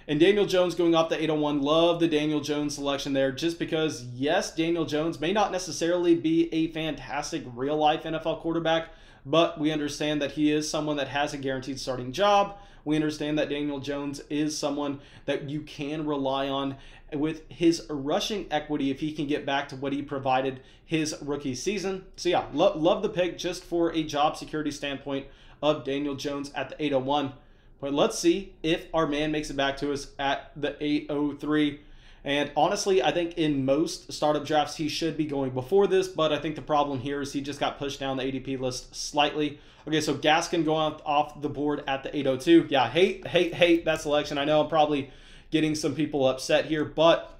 And Daniel Jones going off the 801. Love the Daniel Jones selection there just because, yes, Daniel Jones may not necessarily be a fantastic real-life NFL quarterback, but we understand that he is someone that has a guaranteed starting job. We understand that Daniel Jones is someone that you can rely on with his rushing equity if he can get back to what he provided his rookie season. So yeah, love the pick just for a job security standpoint of Daniel Jones at the 801. But let's see if our man makes it back to us at the 803. And honestly, I think in most startup drafts, he should be going before this, but I think the problem here is he just got pushed down the ADP list slightly. Okay, so Gaskin going off the board at the 802. Yeah, hate that selection. I know I'm probably getting some people upset here, but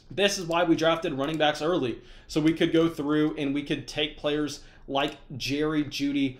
this is why we drafted running backs early. So we could go through and we could take players like Jerry Jeudy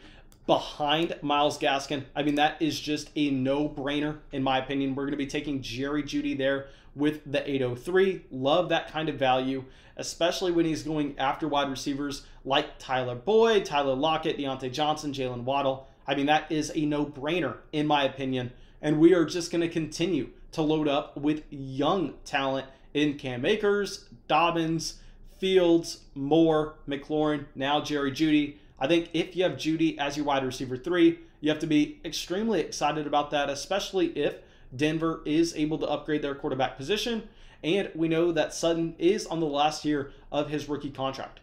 behind Myles Gaskin. I mean, that is just a no-brainer in my opinion. We're going to be taking Jerry Jeudy there with the 803. Love that kind of value, especially when he's going after wide receivers like Tyler Boyd, Tyler Lockett, Deontay Johnson, Jalen Waddle. I mean, that is a no-brainer in my opinion and we are just going to continue to load up with young talent in Cam Akers, Dobbins, Fields, Moore, McLaurin, now Jerry Jeudy. I think if you have Jeudy as your wide receiver 3, you have to be extremely excited about that, especially if Denver is able to upgrade their quarterback position. And we know that Sutton is on the last year of his rookie contract.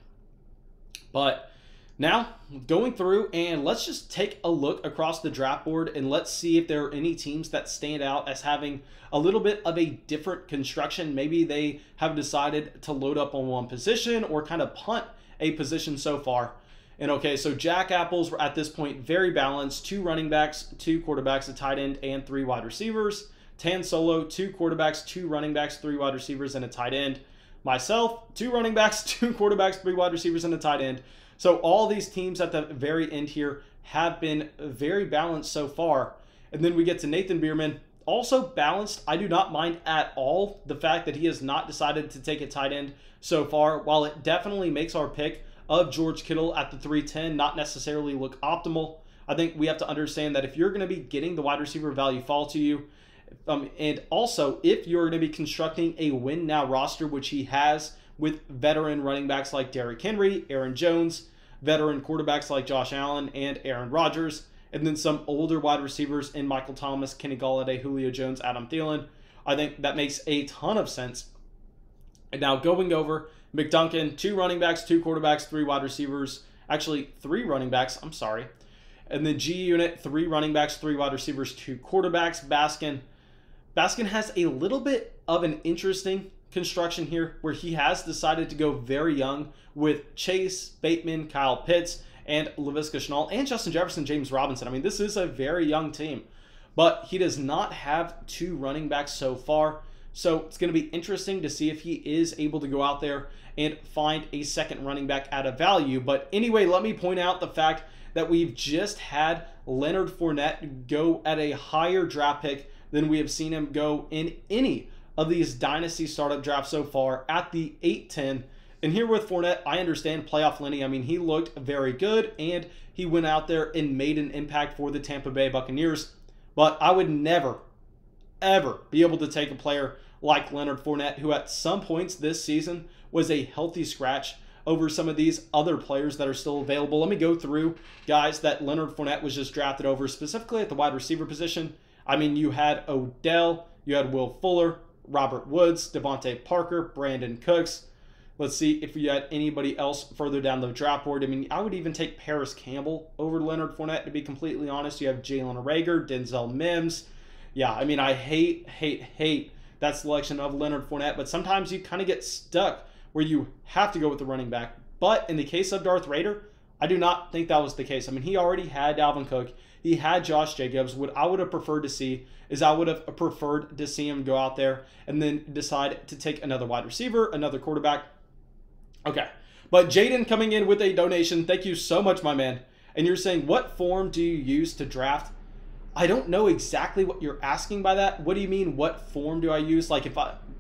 But now, going through, and let's just take a look across the draft board and let's see if there are any teams that stand out as having a little bit of a different construction. Maybe they have decided to load up on one position or kind of punt a position so far. And okay, so Jack Apples were at this point very balanced. 2 running backs, 2 quarterbacks, a tight end, and 3 wide receivers. Tan Solo, 2 quarterbacks, 2 running backs, 3 wide receivers, and a tight end. Myself, 2 running backs, 2 quarterbacks, 3 wide receivers, and a tight end. So all these teams at the very end here have been very balanced so far. And then we get to Nathan Bierman, also balanced. I do not mind at all the fact that he has not decided to take a tight end so far. While it definitely makes our pick of George Kittle at the 310 not necessarily look optimal, I think we have to understand that if you're going to be getting the wide receiver value fall to you, and also if you're going to be constructing a win now roster, which he has, with veteran running backs like Derrick Henry, Aaron Jones, veteran quarterbacks like Josh Allen and Aaron Rodgers, and then some older wide receivers in Michael Thomas, Kenny Golladay, Julio Jones, Adam Thielen. I think that makes a ton of sense. And now going over McDuncan, 2 running backs, 2 quarterbacks, 3 wide receivers. Actually, 3 running backs, I'm sorry. And then G Unit, 3 running backs, 3 wide receivers, 2 quarterbacks. Baskin has a little bit of an interesting construction here where he has decided to go very young with Chase, Bateman, Kyle Pitts, and Laviska Shenault, and Justin Jefferson, James Robinson. I mean, this is a very young team, but he does not have 2 running backs so far. So it's going to be interesting to see if he is able to go out there and find a second running back at a value. But anyway, let me point out the fact that we've just had Leonard Fournette go at a higher draft pick than we have seen him go in any of these Dynasty startup drafts so far at the 8-10. And here with Fournette, I understand playoff Lenny. I mean, he looked very good, and he went out there and made an impact for the Tampa Bay Buccaneers. But I would never, ever be able to take a player like Leonard Fournette, who at some points this season was a healthy scratch over some of these other players that are still available. Let me go through guys that Leonard Fournette was just drafted over, specifically at the wide receiver position. I mean, you had Odell, you had Will Fuller, Robert Woods, Devontae Parker, Brandon Cooks. Let's see if you had anybody else further down the draft board. I mean, I would even take Paris Campbell over Leonard Fournette, to be completely honest. You have Jalen Reagor, Denzel Mims. Yeah, I mean, I hate that selection of Leonard Fournette, but sometimes you kind of get stuck where you have to go with the running back. But in the case of Darth Raider, I do not think that was the case. I mean, he already had Dalvin Cook. He had Josh Jacobs. What I would have preferred to see is I would have preferred to see him go out there and then decide to take another wide receiver, another quarterback. Okay, but Jaden coming in with a donation. Thank you so much, my man. And you're saying, what form do you use to draft? I don't know exactly what you're asking by that. What do you mean, what form do I use? Like,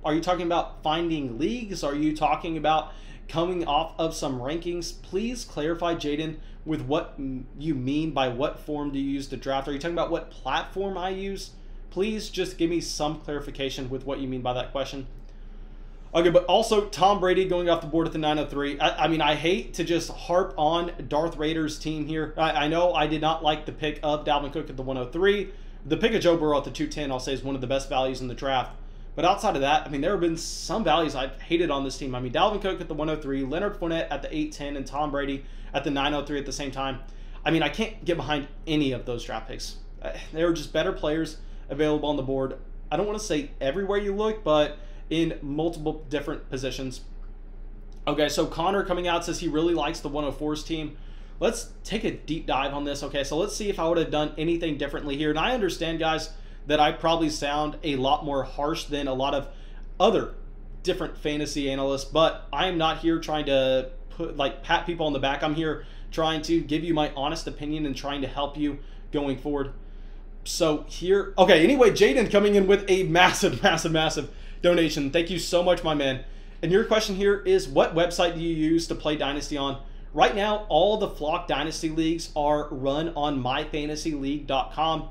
are you talking about finding leagues? Are you talking about coming off of some rankings? Please clarify, Jaden, with what you mean by what form do you use to draft. Are you talking about what platform I use? Please just give me some clarification with what you mean by that question. Okay, but also Tom Brady going off the board at the 903. I mean, I hate to just harp on Darth Raider's team here. I know I did not like the pick of Dalvin Cook at the 103. The pick of Joe Burrow at the 210, I'll say, is one of the best values in the draft. But outside of that, I mean, there have been some values I've hated on this team. I mean, Dalvin Cook at the 103, Leonard Fournette at the 810, and Tom Brady at the 903 at the same time. I mean, I can't get behind any of those draft picks. There are just better players available on the board. I don't want to say everywhere you look, but in multiple different positions. Okay, so Connor coming out says he really likes the 104's team. Let's take a deep dive on this. Okay, so let's see if I would have done anything differently here. And I understand, guys, that I probably sound a lot more harsh than a lot of other different fantasy analysts, but I am not here trying to pat people on the back. I'm here trying to give you my honest opinion and trying to help you going forward. So here, okay, anyway, Jaden coming in with a massive donation. Thank you so much, my man. And your question here is, what website do you use to play Dynasty on? Right now, all the Flock Dynasty leagues are run on myfantasyleague.com.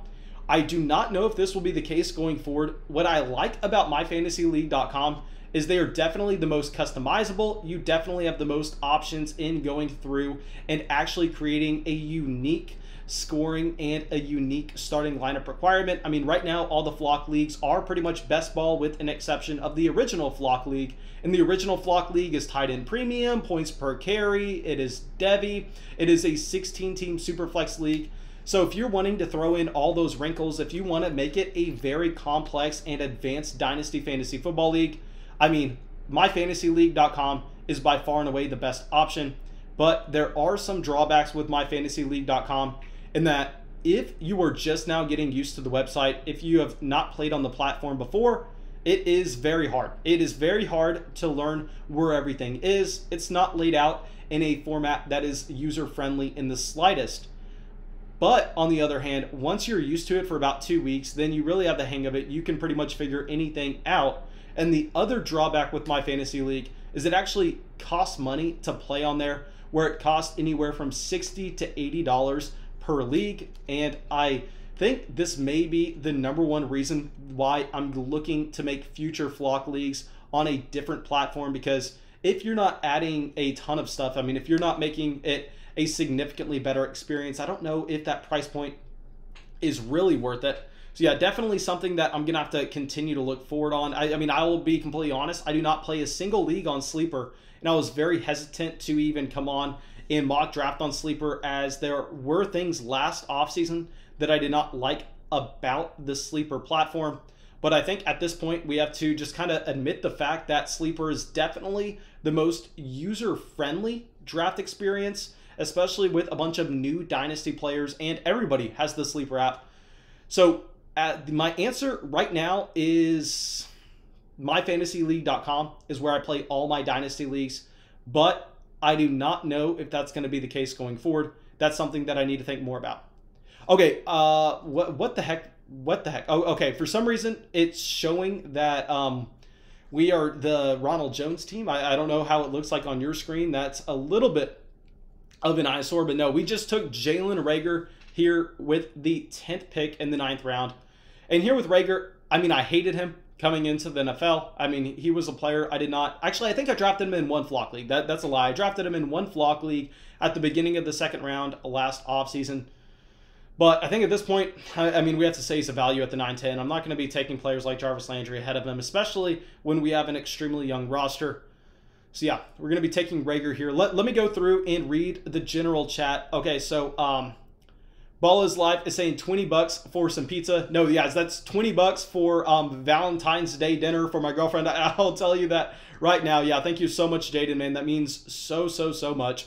I do not know if this will be the case going forward. What I like about myfantasyleague.com is they are definitely the most customizable. You definitely have the most options in going through and actually creating a unique scoring and a unique starting lineup requirement. I mean, right now, all the flock leagues are pretty much best ball with an exception of the original flock league. And the original flock league is tight end premium, points per carry, it is Devi, it is a 16-team Superflex league. So if you're wanting to throw in all those wrinkles, if you want to make it a very complex and advanced Dynasty Fantasy Football League, I mean, myfantasyleague.com is by far and away the best option. But there are some drawbacks with myfantasyleague.com in that if you are just now getting used to the website, if you have not played on the platform before, it is very hard. It is very hard to learn where everything is. It's not laid out in a format that is user-friendly in the slightest. But on the other hand, once you're used to it for about 2 weeks, then you really have the hang of it. You can pretty much figure anything out. And the other drawback with My Fantasy League is it actually costs money to play on there, where it costs anywhere from $60 to $80 per league. And I think this may be the #1 reason why I'm looking to make future flock leagues on a different platform, because if you're not adding a ton of stuff, I mean, if you're not making it a significantly better experience, I don't know if that price point is really worth it. So yeah, definitely something that I'm gonna have to continue to look forward on. I mean, I will be completely honest, I do not play a single league on Sleeper, and I was very hesitant to even come on and mock draft on Sleeper, as there were things last offseason that I did not like about the Sleeper platform. But I think at this point, we have to just kind of admit the fact that Sleeper is definitely the most user-friendly draft experience, especially with a bunch of new Dynasty players, and everybody has the Sleeper app. So my answer right now is myfantasyleague.com is where I play all my Dynasty leagues, but I do not know if that's going to be the case going forward. That's something that I need to think more about. Okay, what the heck? What the heck? Oh, okay, for some reason, it's showing that we are the Ronald Jones team. I don't know how it looks like on your screen. That's a little bit of an eyesore, but no, we just took Jalen Reagor here with the 10th pick in the 9th round. And here with Reagor, I mean, I hated him coming into the NFL. I mean, he was a player I did not... Actually, I think I drafted him in one flock league. That's a lie. I drafted him in one flock league at the beginning of the 2nd round last offseason. But I think at this point, I mean, we have to say he's a value at the 9-10. I'm not going to be taking players like Jarvis Landry ahead of him, especially when we have an extremely young roster. So yeah, we're going to be taking Reagor here. Let me go through and read the general chat. Okay, so Ball is Live is saying $20 for some pizza. No, yeah, that's $20 for Valentine's Day dinner for my girlfriend. I'll tell you that right now. Yeah, thank you so much, Jaden, man. That means so much.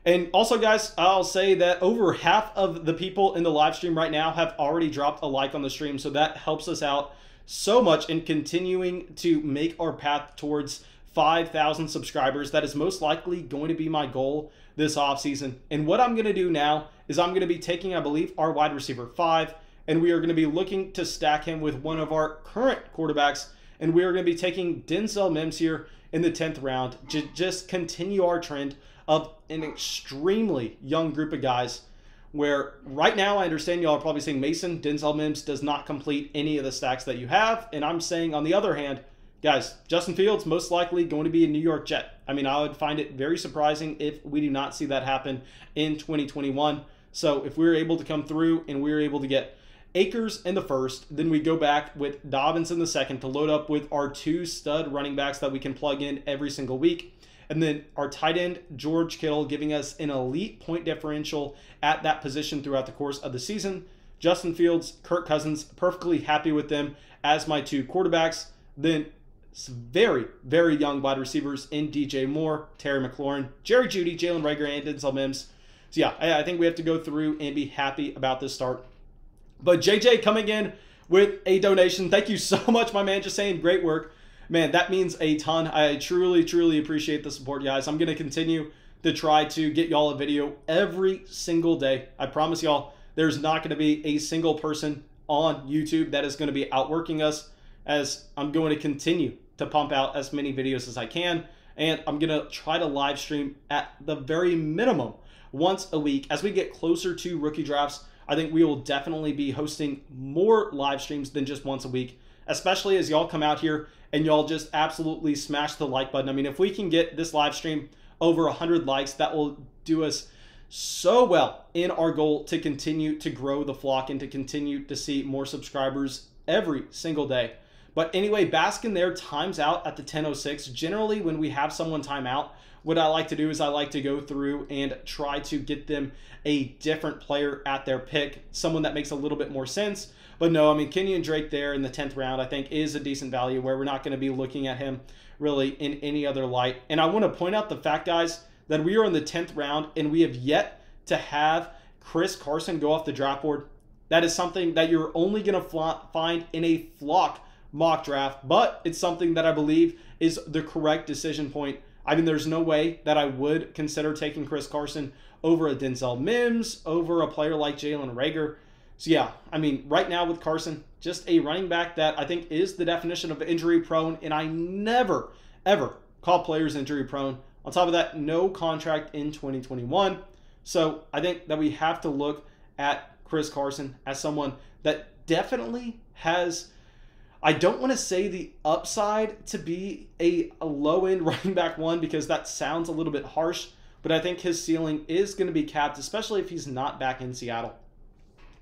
And also, guys, I'll say that over half of the people in the live stream right now have already dropped a like on the stream, so that helps us out so much in continuing to make our path towards 5,000 subscribers. That is most likely going to be my goal this offseason. And what I'm going to do now is I'm going to be taking, I believe, our wide receiver 5, and we are going to be looking to stack him with one of our current quarterbacks, and we are going to be taking Denzel Mims here in the 10th round to just continue our trend of an extremely young group of guys, where right now I understand y'all are probably saying, Mason, Denzel Mims does not complete any of the stacks that you have. And I'm saying, on the other hand, guys, Justin Fields most likely going to be a New York Jet. I mean, I would find it very surprising if we do not see that happen in 2021. So if we're able to come through and we're able to get Akers in the 1st, then we go back with Dobbins in the 2nd to load up with our 2 stud running backs that we can plug in every single week. And then our tight end, George Kittle, giving us an elite point differential at that position throughout the course of the season. Justin Fields, Kirk Cousins, perfectly happy with them as my 2 quarterbacks. Then very young wide receivers in DJ Moore, Terry McLaurin, Jerry Jeudy, Jalen Reagor, and Denzel Mims. So yeah, I think we have to go through and be happy about this start. But JJ coming in with a donation. Thank you so much, my man. Just saying, great work. Man, that means a ton. I truly appreciate the support, guys. I'm going to continue to try to get y'all a video every single day. I promise y'all, there's not going to be a single person on YouTube that is going to be outworking us, as I'm going to continue to pump out as many videos as I can. And I'm going to try to live stream at the very minimum once a week. As we get closer to rookie drafts, I think we will definitely be hosting more live streams than just once a week, especially as y'all come out here and y'all just absolutely smash the like button. I mean, if we can get this live stream over 100 likes, that will do us so well in our goal to continue to grow the flock and to continue to see more subscribers every single day. But anyway, Baskin there times out at the 10:06. Generally, when we have someone time out, what I like to do is I like to go through and try to get them a different player at their pick, someone that makes a little bit more sense. But no, I mean, Kenyon Drake there in the 10th round, I think is a decent value where we're not going to be looking at him really in any other light. And I want to point out the fact, guys, that we are in the 10th round and we have yet to have Chris Carson go off the draft board. That is something that you're only going to find in a flock mock draft, but it's something that I believe is the correct decision point. I mean, there's no way that I would consider taking Chris Carson over a Denzel Mims, over a player like Jalen Reagor. So yeah, I mean, right now with Carson, just a running back that I think is the definition of injury prone, and I never, ever call players injury prone. On top of that, no contract in 2021. So I think that we have to look at Chris Carson as someone that definitely has, I don't want to say the upside to be a low-end running back one because that sounds a little bit harsh, but I think his ceiling is going to be capped, especially if he's not back in Seattle.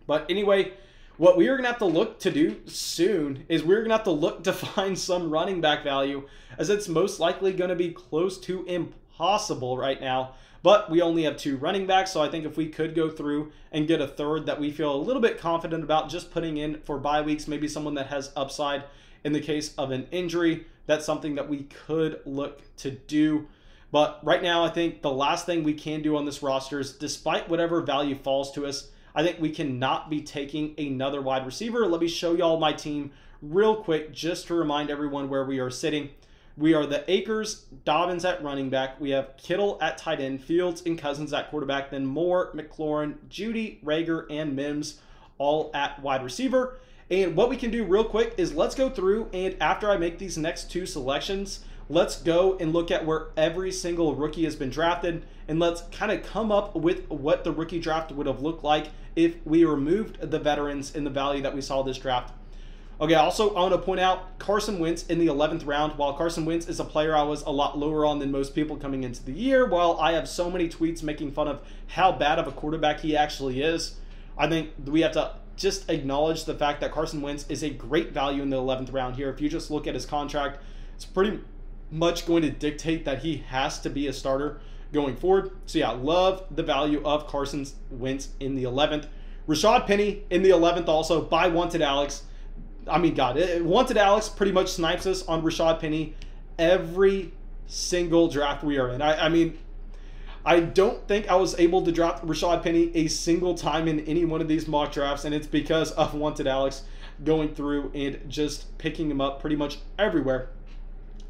But anyway, what we are going to have to look to do soon is we're going to have to look to find some running back value, as it's most likely going to be close to impossible right now. But we only have 2 running backs, so I think if we could go through and get a third that we feel a little bit confident about just putting in for bye weeks, maybe someone that has upside in the case of an injury, that's something that we could look to do. But right now, I think the last thing we can do on this roster is, despite whatever value falls to us, I think we cannot be taking another wide receiver. Let me show y'all my team real quick just to remind everyone where we are sitting. We are the Akers, Dobbins at running back. We have Kittle at tight end, Fields and Cousins at quarterback, then Moore, McLaurin, Judy, Reagor, and Mims all at wide receiver. And what we can do real quick is let's go through, and after I make these next 2 selections, let's go and look at where every single rookie has been drafted, and let's kind of come up with what the rookie draft would have looked like if we removed the veterans in the value that we saw this draft. Okay, also, I want to point out Carson Wentz in the 11th round. While Carson Wentz is a player I was a lot lower on than most people coming into the year, while I have so many tweets making fun of how bad of a quarterback he actually is, I think we have to just acknowledge the fact that Carson Wentz is a great value in the 11th round here. If you just look at his contract, it's pretty much going to dictate that he has to be a starter going forward. So yeah, love the value of Carson Wentz in the 11th. Rashad Penny in the 11th also by Wanted Alex. I mean, God, Wanted Alex pretty much snipes us on Rashad Penny every single draft we are in. I mean, I don't think I was able to draft Rashad Penny a single time in any one of these mock drafts, and it's because of Wanted Alex going through and just picking him up pretty much everywhere.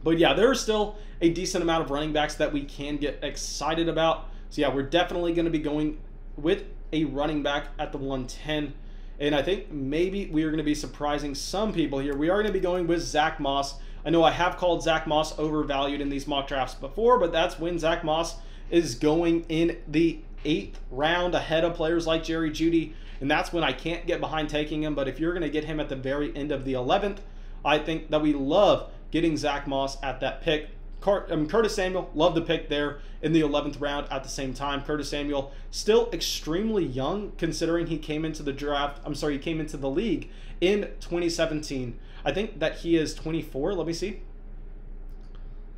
But yeah, there are still a decent amount of running backs that we can get excited about. So yeah, we're definitely going to be going with a running back at the 110. And I think maybe we are going to be surprising some people here. We are going to be going with Zach Moss. I know I have called Zach Moss overvalued in these mock drafts before, but that's when Zach Moss is going in the 8th round ahead of players like Jerry Jeudy. And that's when I can't get behind taking him. But if you're going to get him at the very end of the 11th, I think that we love getting Zach Moss at that pick. Curtis Samuel, love the pick there in the 11th round at the same time. Curtis Samuel, still extremely young considering he came into the draft. He came into the league in 2017. I think that he is 24. Let me see.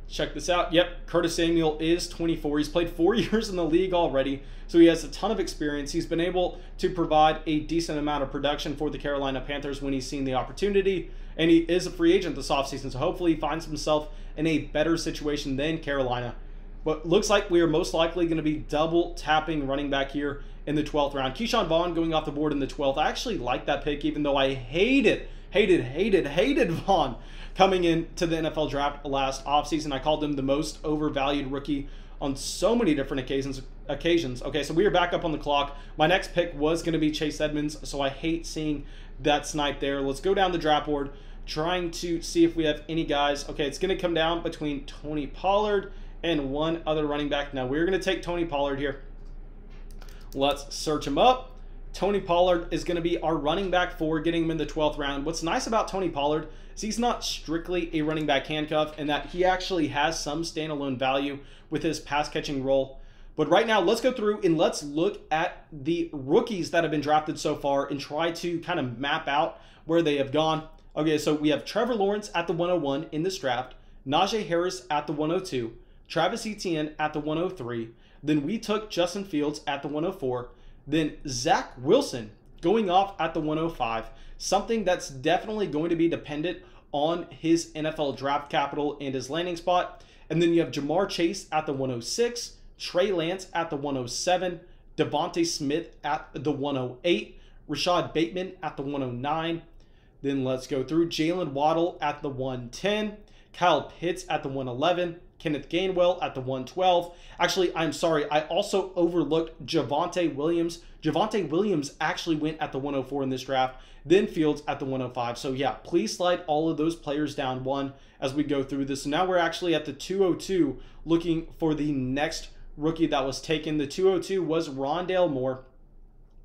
Check this out. Yep, Curtis Samuel is 24. He's played 4 years in the league already, so he has a ton of experience. He's been able to provide a decent amount of production for the Carolina Panthers when he's seen the opportunity, and he is a free agent this offseason, so hopefully he finds himself in a better situation than Carolina. But looks like we are most likely going to be double tapping running back here in the 12th round. Keyshawn Vaughn going off the board in the 12th. I actually like that pick, even though I hated Vaughn coming into the NFL draft last offseason. I called him the most overvalued rookie on so many different occasions. Okay, so we are back up on the clock. My next pick was going to be Chase Edmonds, so I hate seeing that snipe there. Let's go down the draft board, trying to see if we have any guys. Okay, it's going to come down between Tony Pollard and one other running back. Now, we're going to take Tony Pollard here. Let's search him up. Tony Pollard is going to be our running back 4, getting him in the 12th round. What's nice about Tony Pollard is he's not strictly a running back handcuff, and that he actually has some standalone value with his pass catching role. But right now, let's go through and let's look at the rookies that have been drafted so far and try to kind of map out where they have gone. Okay, so we have Trevor Lawrence at the 101 in this draft, Najee Harris at the 102, Travis Etienne at the 103. Then we took Justin Fields at the 104. Then Zach Wilson going off at the 105. Something that's definitely going to be dependent on his NFL draft capital and his landing spot. And then you have Jamar Chase at the 106, Trey Lance at the 107, Devontae Smith at the 108, Rashad Bateman at the 109. Then let's go through Jalen Waddle at the 110, Kyle Pitts at the 111, Kenneth Gainwell at the 112. Actually, I'm sorry, I also overlooked Javonte Williams. Javonte Williams actually went at the 104 in this draft, then Fields at the 105. So yeah, please slide all of those players down one as we go through this. So now we're actually at the 202 looking for the next rookie that was taken. The 202 was Rondale Moore.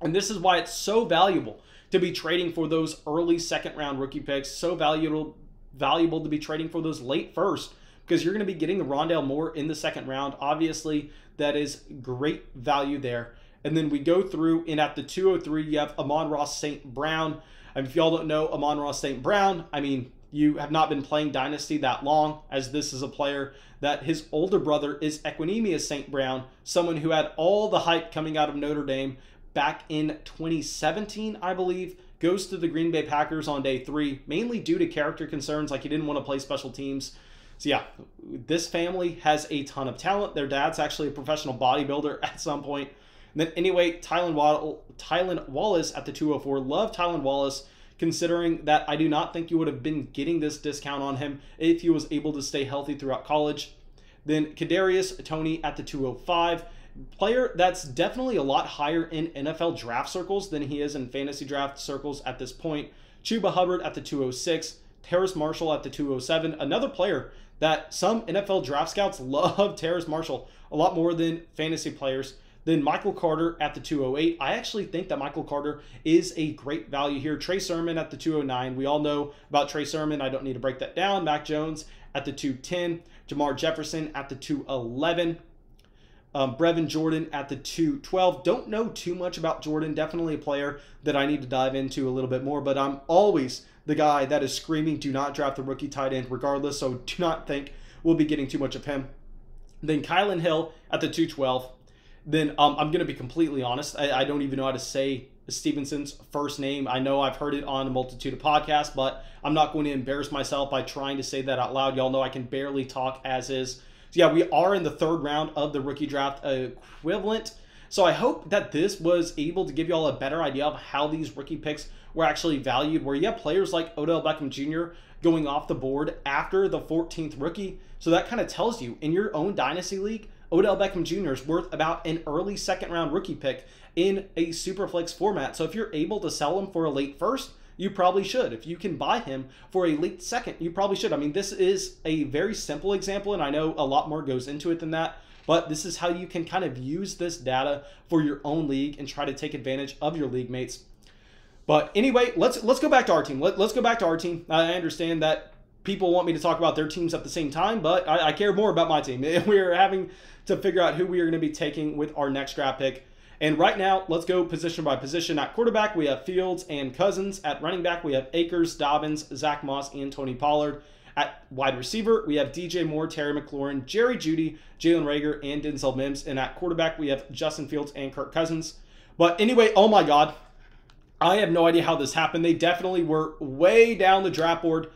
And this is why it's so valuable to be trading for those early second round rookie picks. So valuable to be trading for those late first, because you're going to be getting the Rondale Moore in the second round. Obviously, that is great value there. And then we go through, and at the 203, you have Amon-Ra St. Brown. And if y'all don't know Amon-Ra St. Brown, I mean, you have not been playing Dynasty that long, as this is a player that his older brother is Equanimeous St. Brown, someone who had all the hype coming out of Notre Dame back in 2017, I believe. Goes to the Green Bay Packers on day 3, mainly due to character concerns, like he didn't want to play special teams. So yeah, this family has a ton of talent. Their dad's actually a professional bodybuilder at some point. And then anyway, Tylan Wallace at the 204. Love Tylan Wallace, considering that I do not think you would have been getting this discount on him if he was able to stay healthy throughout college. Then Kadarius Toney at the 205. Player that's definitely a lot higher in NFL draft circles than he is in fantasy draft circles at this point. Chuba Hubbard at the 206. Terrace Marshall at the 207. Another player that some NFL draft scouts love Terrace Marshall a lot more than fantasy players. Then Michael Carter at the 208. I actually think that Michael Carter is a great value here. Trey Sermon at the 209. We all know about Trey Sermon. I don't need to break that down. Mac Jones at the 210. Jamar Jefferson at the 211. Brevin Jordan at the 212. Don't know too much about Jordan. Definitely a player that I need to dive into a little bit more. But I'm always the guy that is screaming, do not draft the rookie tight end regardless. So do not think we'll be getting too much of him. Then Kylan Hill at the 212. Then I'm going to be completely honest. I don't even know how to say Stevenson's first name. I know I've heard it on a multitude of podcasts, but I'm not going to embarrass myself by trying to say that out loud. Y'all know I can barely talk as is. So yeah, we are in the 3rd round of the rookie draft equivalent. So I hope that this was able to give y'all a better idea of how these rookie picks were actually valued, where you have players like Odell Beckham Jr. going off the board after the 14th rookie. So that kind of tells you in your own Dynasty League, Odell Beckham Jr. is worth about an early second round rookie pick in a Superflex format. So if you're able to sell him for a late first, you probably should. If you can buy him for a late second, you probably should. I mean, this is a very simple example, and I know a lot more goes into it than that, but this is how you can kind of use this data for your own league and try to take advantage of your league mates. But anyway, let's go back to our team. Let's go back to our team. I understand that people want me to talk about their teams at the same time, but I care more about my team. We're having to figure out who we are going to be taking with our next draft pick. And right now, let's go position by position. At quarterback, we have Fields and Cousins. At running back, we have Akers, Dobbins, Zach Moss, and Tony Pollard. At wide receiver, we have DJ Moore, Terry McLaurin, Jerry Jeudy, Jalen Reagor, and Denzel Mims. And at quarterback, we have Justin Fields and Kirk Cousins. But anyway, oh my God, I have no idea how this happened. They definitely were way down the draft board.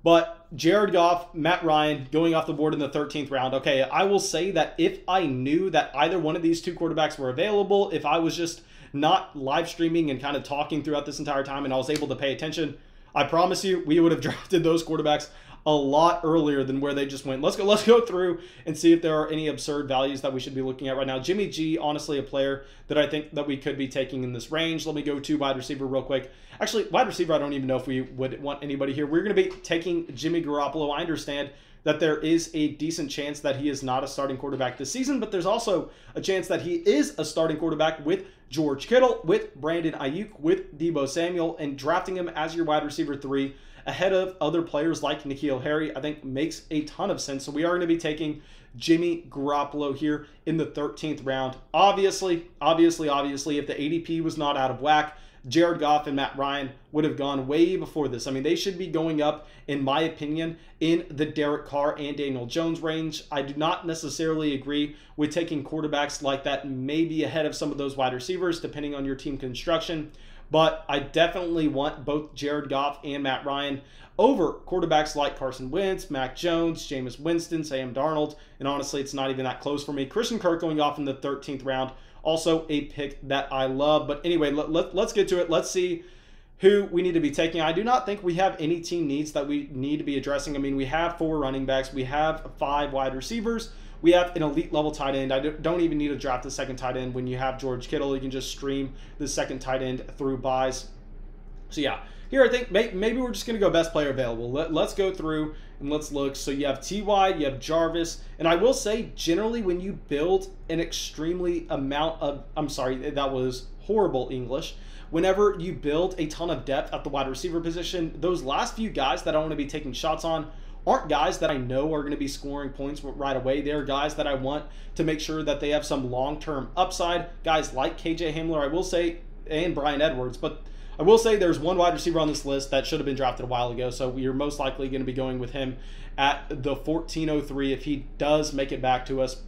But Jared Goff, Matt Ryan going off the board in the 13th round. Okay, I will say that if I knew that either one of these two quarterbacks were available, if I was just not live streaming and kind of talking throughout this entire time and I was able to pay attention, I promise you we would have drafted those quarterbacks a lot earlier than where they just went. Let's go through and see if there are any absurd values that we should be looking at right now. Jimmy G, honestly, a player that I think that we could be taking in this range. Let me go to wide receiver real quick. Actually, wide receiver, I don't even know if we would want anybody here. We're going to be taking Jimmy Garoppolo. I understand that there is a decent chance that he is not a starting quarterback this season, but there's also a chance that he is a starting quarterback with George Kittle, with Brandon Ayuk, with Deebo Samuel, and drafting him as your wide receiver 3 ahead of other players like N'Keal Harry, I think makes a ton of sense. So we are going to be taking Jimmy Garoppolo here in the 13th round. Obviously, if the ADP was not out of whack, Jared Goff and Matt Ryan would have gone way before this. I mean, they should be going up, in my opinion, in the Derek Carr and Daniel Jones range. I do not necessarily agree with taking quarterbacks like that, maybe ahead of some of those wide receivers, depending on your team construction. But I definitely want both Jared Goff and Matt Ryan over quarterbacks like Carson Wentz, Mac Jones, Jameis Winston, Sam Darnold, and honestly, it's not even that close for me. Christian Kirk going off in the 13th round, also a pick that I love. But anyway, let's get to it. Let's see who we need to be taking. I do not think we have any team needs that we need to be addressing. I mean, we have 4 running backs. We have 5 wide receivers. We have an elite level tight end. I don't even need to draft the second tight end. When you have George Kittle, you can just stream the second tight end through buys. So yeah, here I think maybe we're just going to go best player available. Let's go through and let's look. So you have T.Y., you have Jarvis. And I will say, generally, when you build an extremely amount of, I'm sorry, that was horrible English. Whenever you build a ton of depth at the wide receiver position, those last few guys that I want to be taking shots on aren't guys that I know are going to be scoring points right away. They're guys that I want to make sure that they have some long-term upside. Guys like KJ Hamler, I will say, and Bryan Edwards. But I will say there's one wide receiver on this list that should have been drafted a while ago, so you're most likely going to be going with him at the 1403 if he does make it back to us.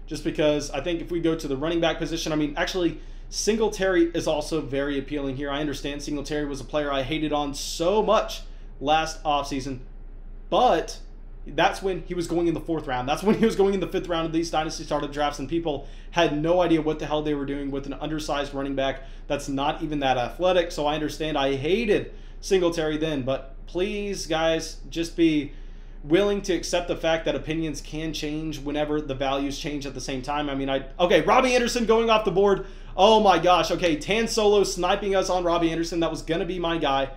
Just because I think if we go to the running back position, I mean, actually, Singletary is also very appealing here. I understand Singletary was a player I hated on so much last offseason, but that's when he was going in the 4th round. That's when he was going in the 5th round of these Dynasty startup drafts, and people had no idea what the hell they were doing with an undersized running back that's not even that athletic. So I understand I hated Singletary then, but please, guys, just be willing to accept the fact that opinions can change whenever the values change at the same time. I mean, okay, Robbie Anderson going off the board. Oh my gosh. Okay, Tan Solo sniping us on Robbie Anderson. That was going to be my guy.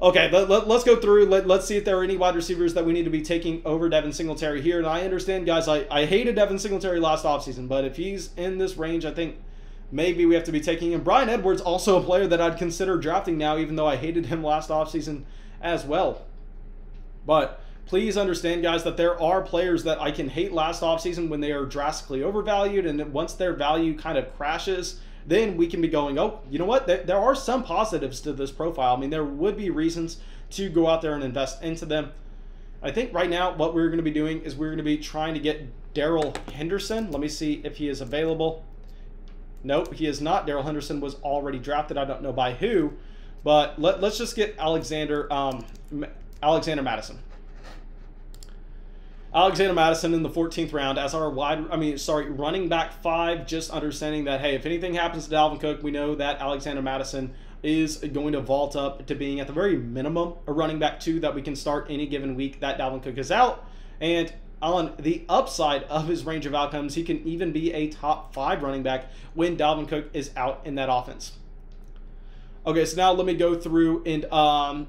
Okay, let's go through. Let's see if there are any wide receivers that we need to be taking over Devin Singletary here. And I understand, guys, I hated Devin Singletary last offseason, but if he's in this range, I think maybe we have to be taking him. Bryan Edwards, also a player that I'd consider drafting now, even though I hated him last offseason as well. But please understand, guys, that there are players that I can hate last offseason when they are drastically overvalued, and once their value kind of crashes, then we can be going, oh, you know what? There are some positives to this profile. I mean, there would be reasons to go out there and invest into them. I think right now what we're going to be doing is we're going to be trying to get Darrell Henderson. Let me see if he is available. Nope, he is not. Darrell Henderson was already drafted. I don't know by who, but let's just get Alexander Madison. Alexander Madison in the 14th round as our running back 5, just understanding that, hey, if anything happens to Dalvin Cook, we know that Alexander Madison is going to vault up to being at the very minimum a running back 2 that we can start any given week that Dalvin Cook is out. And on the upside of his range of outcomes, he can even be a top 5 running back when Dalvin Cook is out in that offense. Okay, so now let me go through and,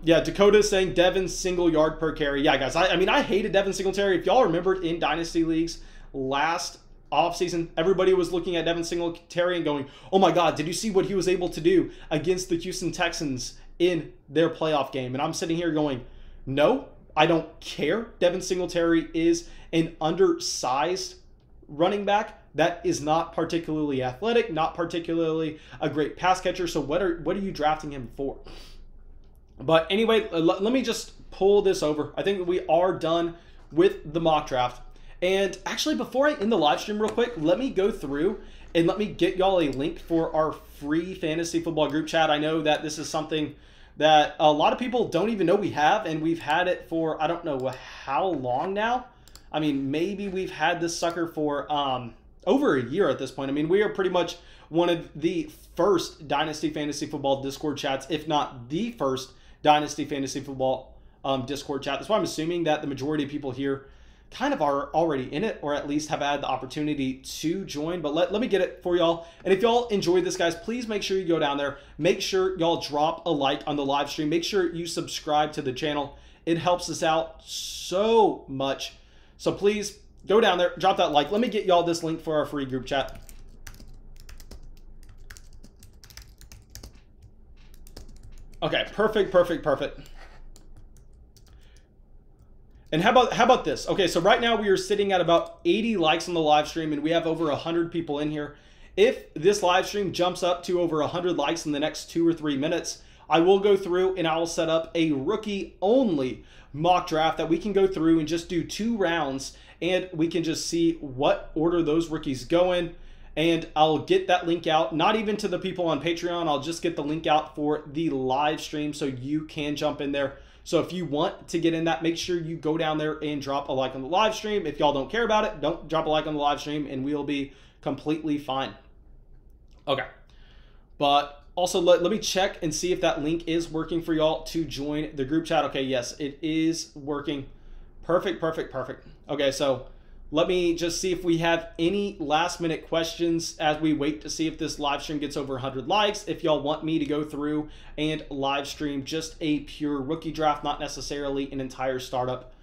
yeah, Dakota's saying Devin single yard per carry. Yeah, guys, I mean, I hated Devin Singletary. If y'all remembered in Dynasty Leagues last offseason, everybody was looking at Devin Singletary and going, oh my God, did you see what he was able to do against the Houston Texans in their playoff game? And I'm sitting here going, no, I don't care. Devin Singletary is an undersized running back that is not particularly athletic, not particularly a great pass catcher. So what are you drafting him for? But anyway, let me just pull this over. I think we are done with the mock draft. And actually, before I end the live stream real quick, let me go through and let me get y'all a link for our free fantasy football group chat. I know that this is something that a lot of people don't even know we have, and we've had it for I don't know how long now. I mean, maybe we've had this sucker for over a year at this point. I mean, we are pretty much one of the first Dynasty Fantasy Football Discord chats, if not the first Dynasty Fantasy Football Discord chat. That's why I'm assuming that the majority of people here kind of are already in it, or at least have had the opportunity to join. But let me get it for y'all. And if y'all enjoyed this, guys, please make sure you go down there. Make sure y'all drop a like on the live stream. Make sure you subscribe to the channel. It helps us out so much. So please go down there, drop that like. Let me get y'all this link for our free group chat. Okay, perfect, perfect, perfect. And how about this? Okay, so right now we are sitting at about 80 likes on the live stream, and we have over 100 people in here. If this live stream jumps up to over 100 likes in the next 2 or 3 minutes, I will go through and I will set up a rookie only mock draft that we can go through and just do 2 rounds, and we can just see what order those rookies go in. And I'll get that link out, not even to the people on Patreon. I'll just get the link out for the live stream so you can jump in there. So if you want to get in that, make sure you go down there and drop a like on the live stream. If y'all don't care about it, don't drop a like on the live stream and we'll be completely fine. Okay. But also let me check and see if that link is working for y'all to join the group chat. Okay, yes, it is working. Perfect, perfect, perfect. Okay, so let me just see if we have any last minute questions as we wait to see if this live stream gets over 100 likes. If y'all want me to go through and live stream just a pure rookie draft, not necessarily an entire startup.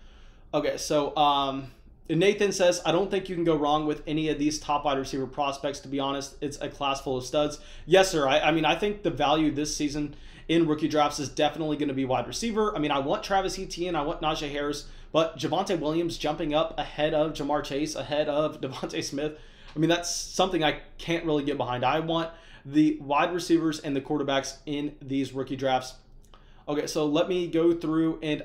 Okay, so Nathan says, I don't think you can go wrong with any of these top wide receiver prospects. To be honest, it's a class full of studs. Yes, sir. I mean, I think the value this season in rookie drafts is definitely going to be wide receiver. I mean, I want Travis Etienne, I want Najee Harris, but Javonte Williams jumping up ahead of Jamar Chase, ahead of Devontae Smith, I mean, that's something I can't really get behind. I want the wide receivers and the quarterbacks in these rookie drafts. Okay, so let me go through, and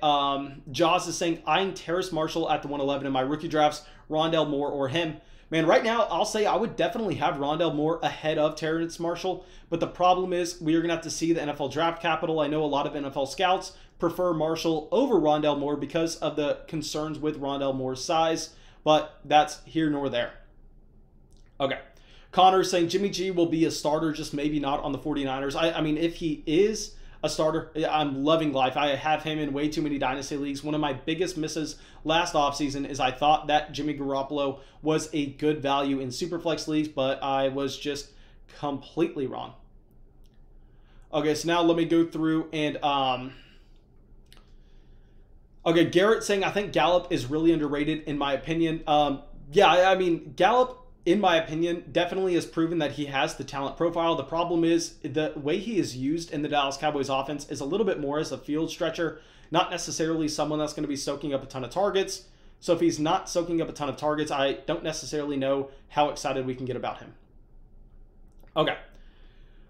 Jaws is saying, I'm Terrace Marshall at the 111 in my rookie drafts, Rondale Moore or him. Man, right now, I'll say I would definitely have Rondale Moore ahead of Terrace Marshall, but the problem is we are going to have to see the NFL draft capital. I know a lot of NFL scouts prefer Marshall over Rondale Moore because of the concerns with Rondale Moore's size, but that's here nor there. Okay. Connor saying Jimmy G will be a starter, just maybe not on the 49ers. I mean, if he is a starter, I'm loving life. I have him in way too many dynasty leagues. One of my biggest misses last offseason is I thought that Jimmy Garoppolo was a good value in Superflex leagues, but I was just completely wrong. Okay, so now let me go through and okay, Garrett saying I think Gallup is really underrated in my opinion. Yeah, I mean, Gallup, in my opinion, definitely has proven that he has the talent profile. The problem is the way he is used in the Dallas Cowboys offense is a little bit more as a field stretcher, not necessarily someone that's going to be soaking up a ton of targets. So if he's not soaking up a ton of targets, I don't necessarily know how excited we can get about him. Okay.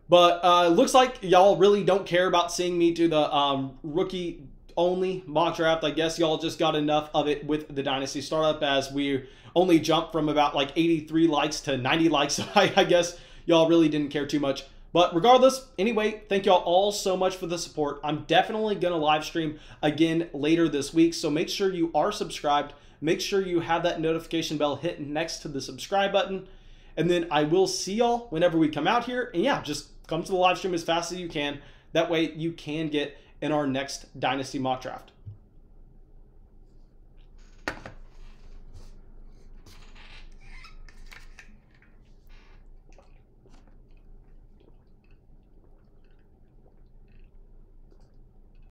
But looks like y'all really don't care about seeing me do the rookie only mock draft. I guess y'all just got enough of it with the Dynasty startup as we only jumped from about like 83 likes to 90 likes. So I guess y'all really didn't care too much. But regardless, anyway, thank y'all all so much for the support. I'm definitely going to live stream again later this week. So make sure you are subscribed. Make sure you have that notification bell hit next to the subscribe button. And then I will see y'all whenever we come out here. And yeah, just come to the live stream as fast as you can. That way you can get in our next Dynasty mock draft.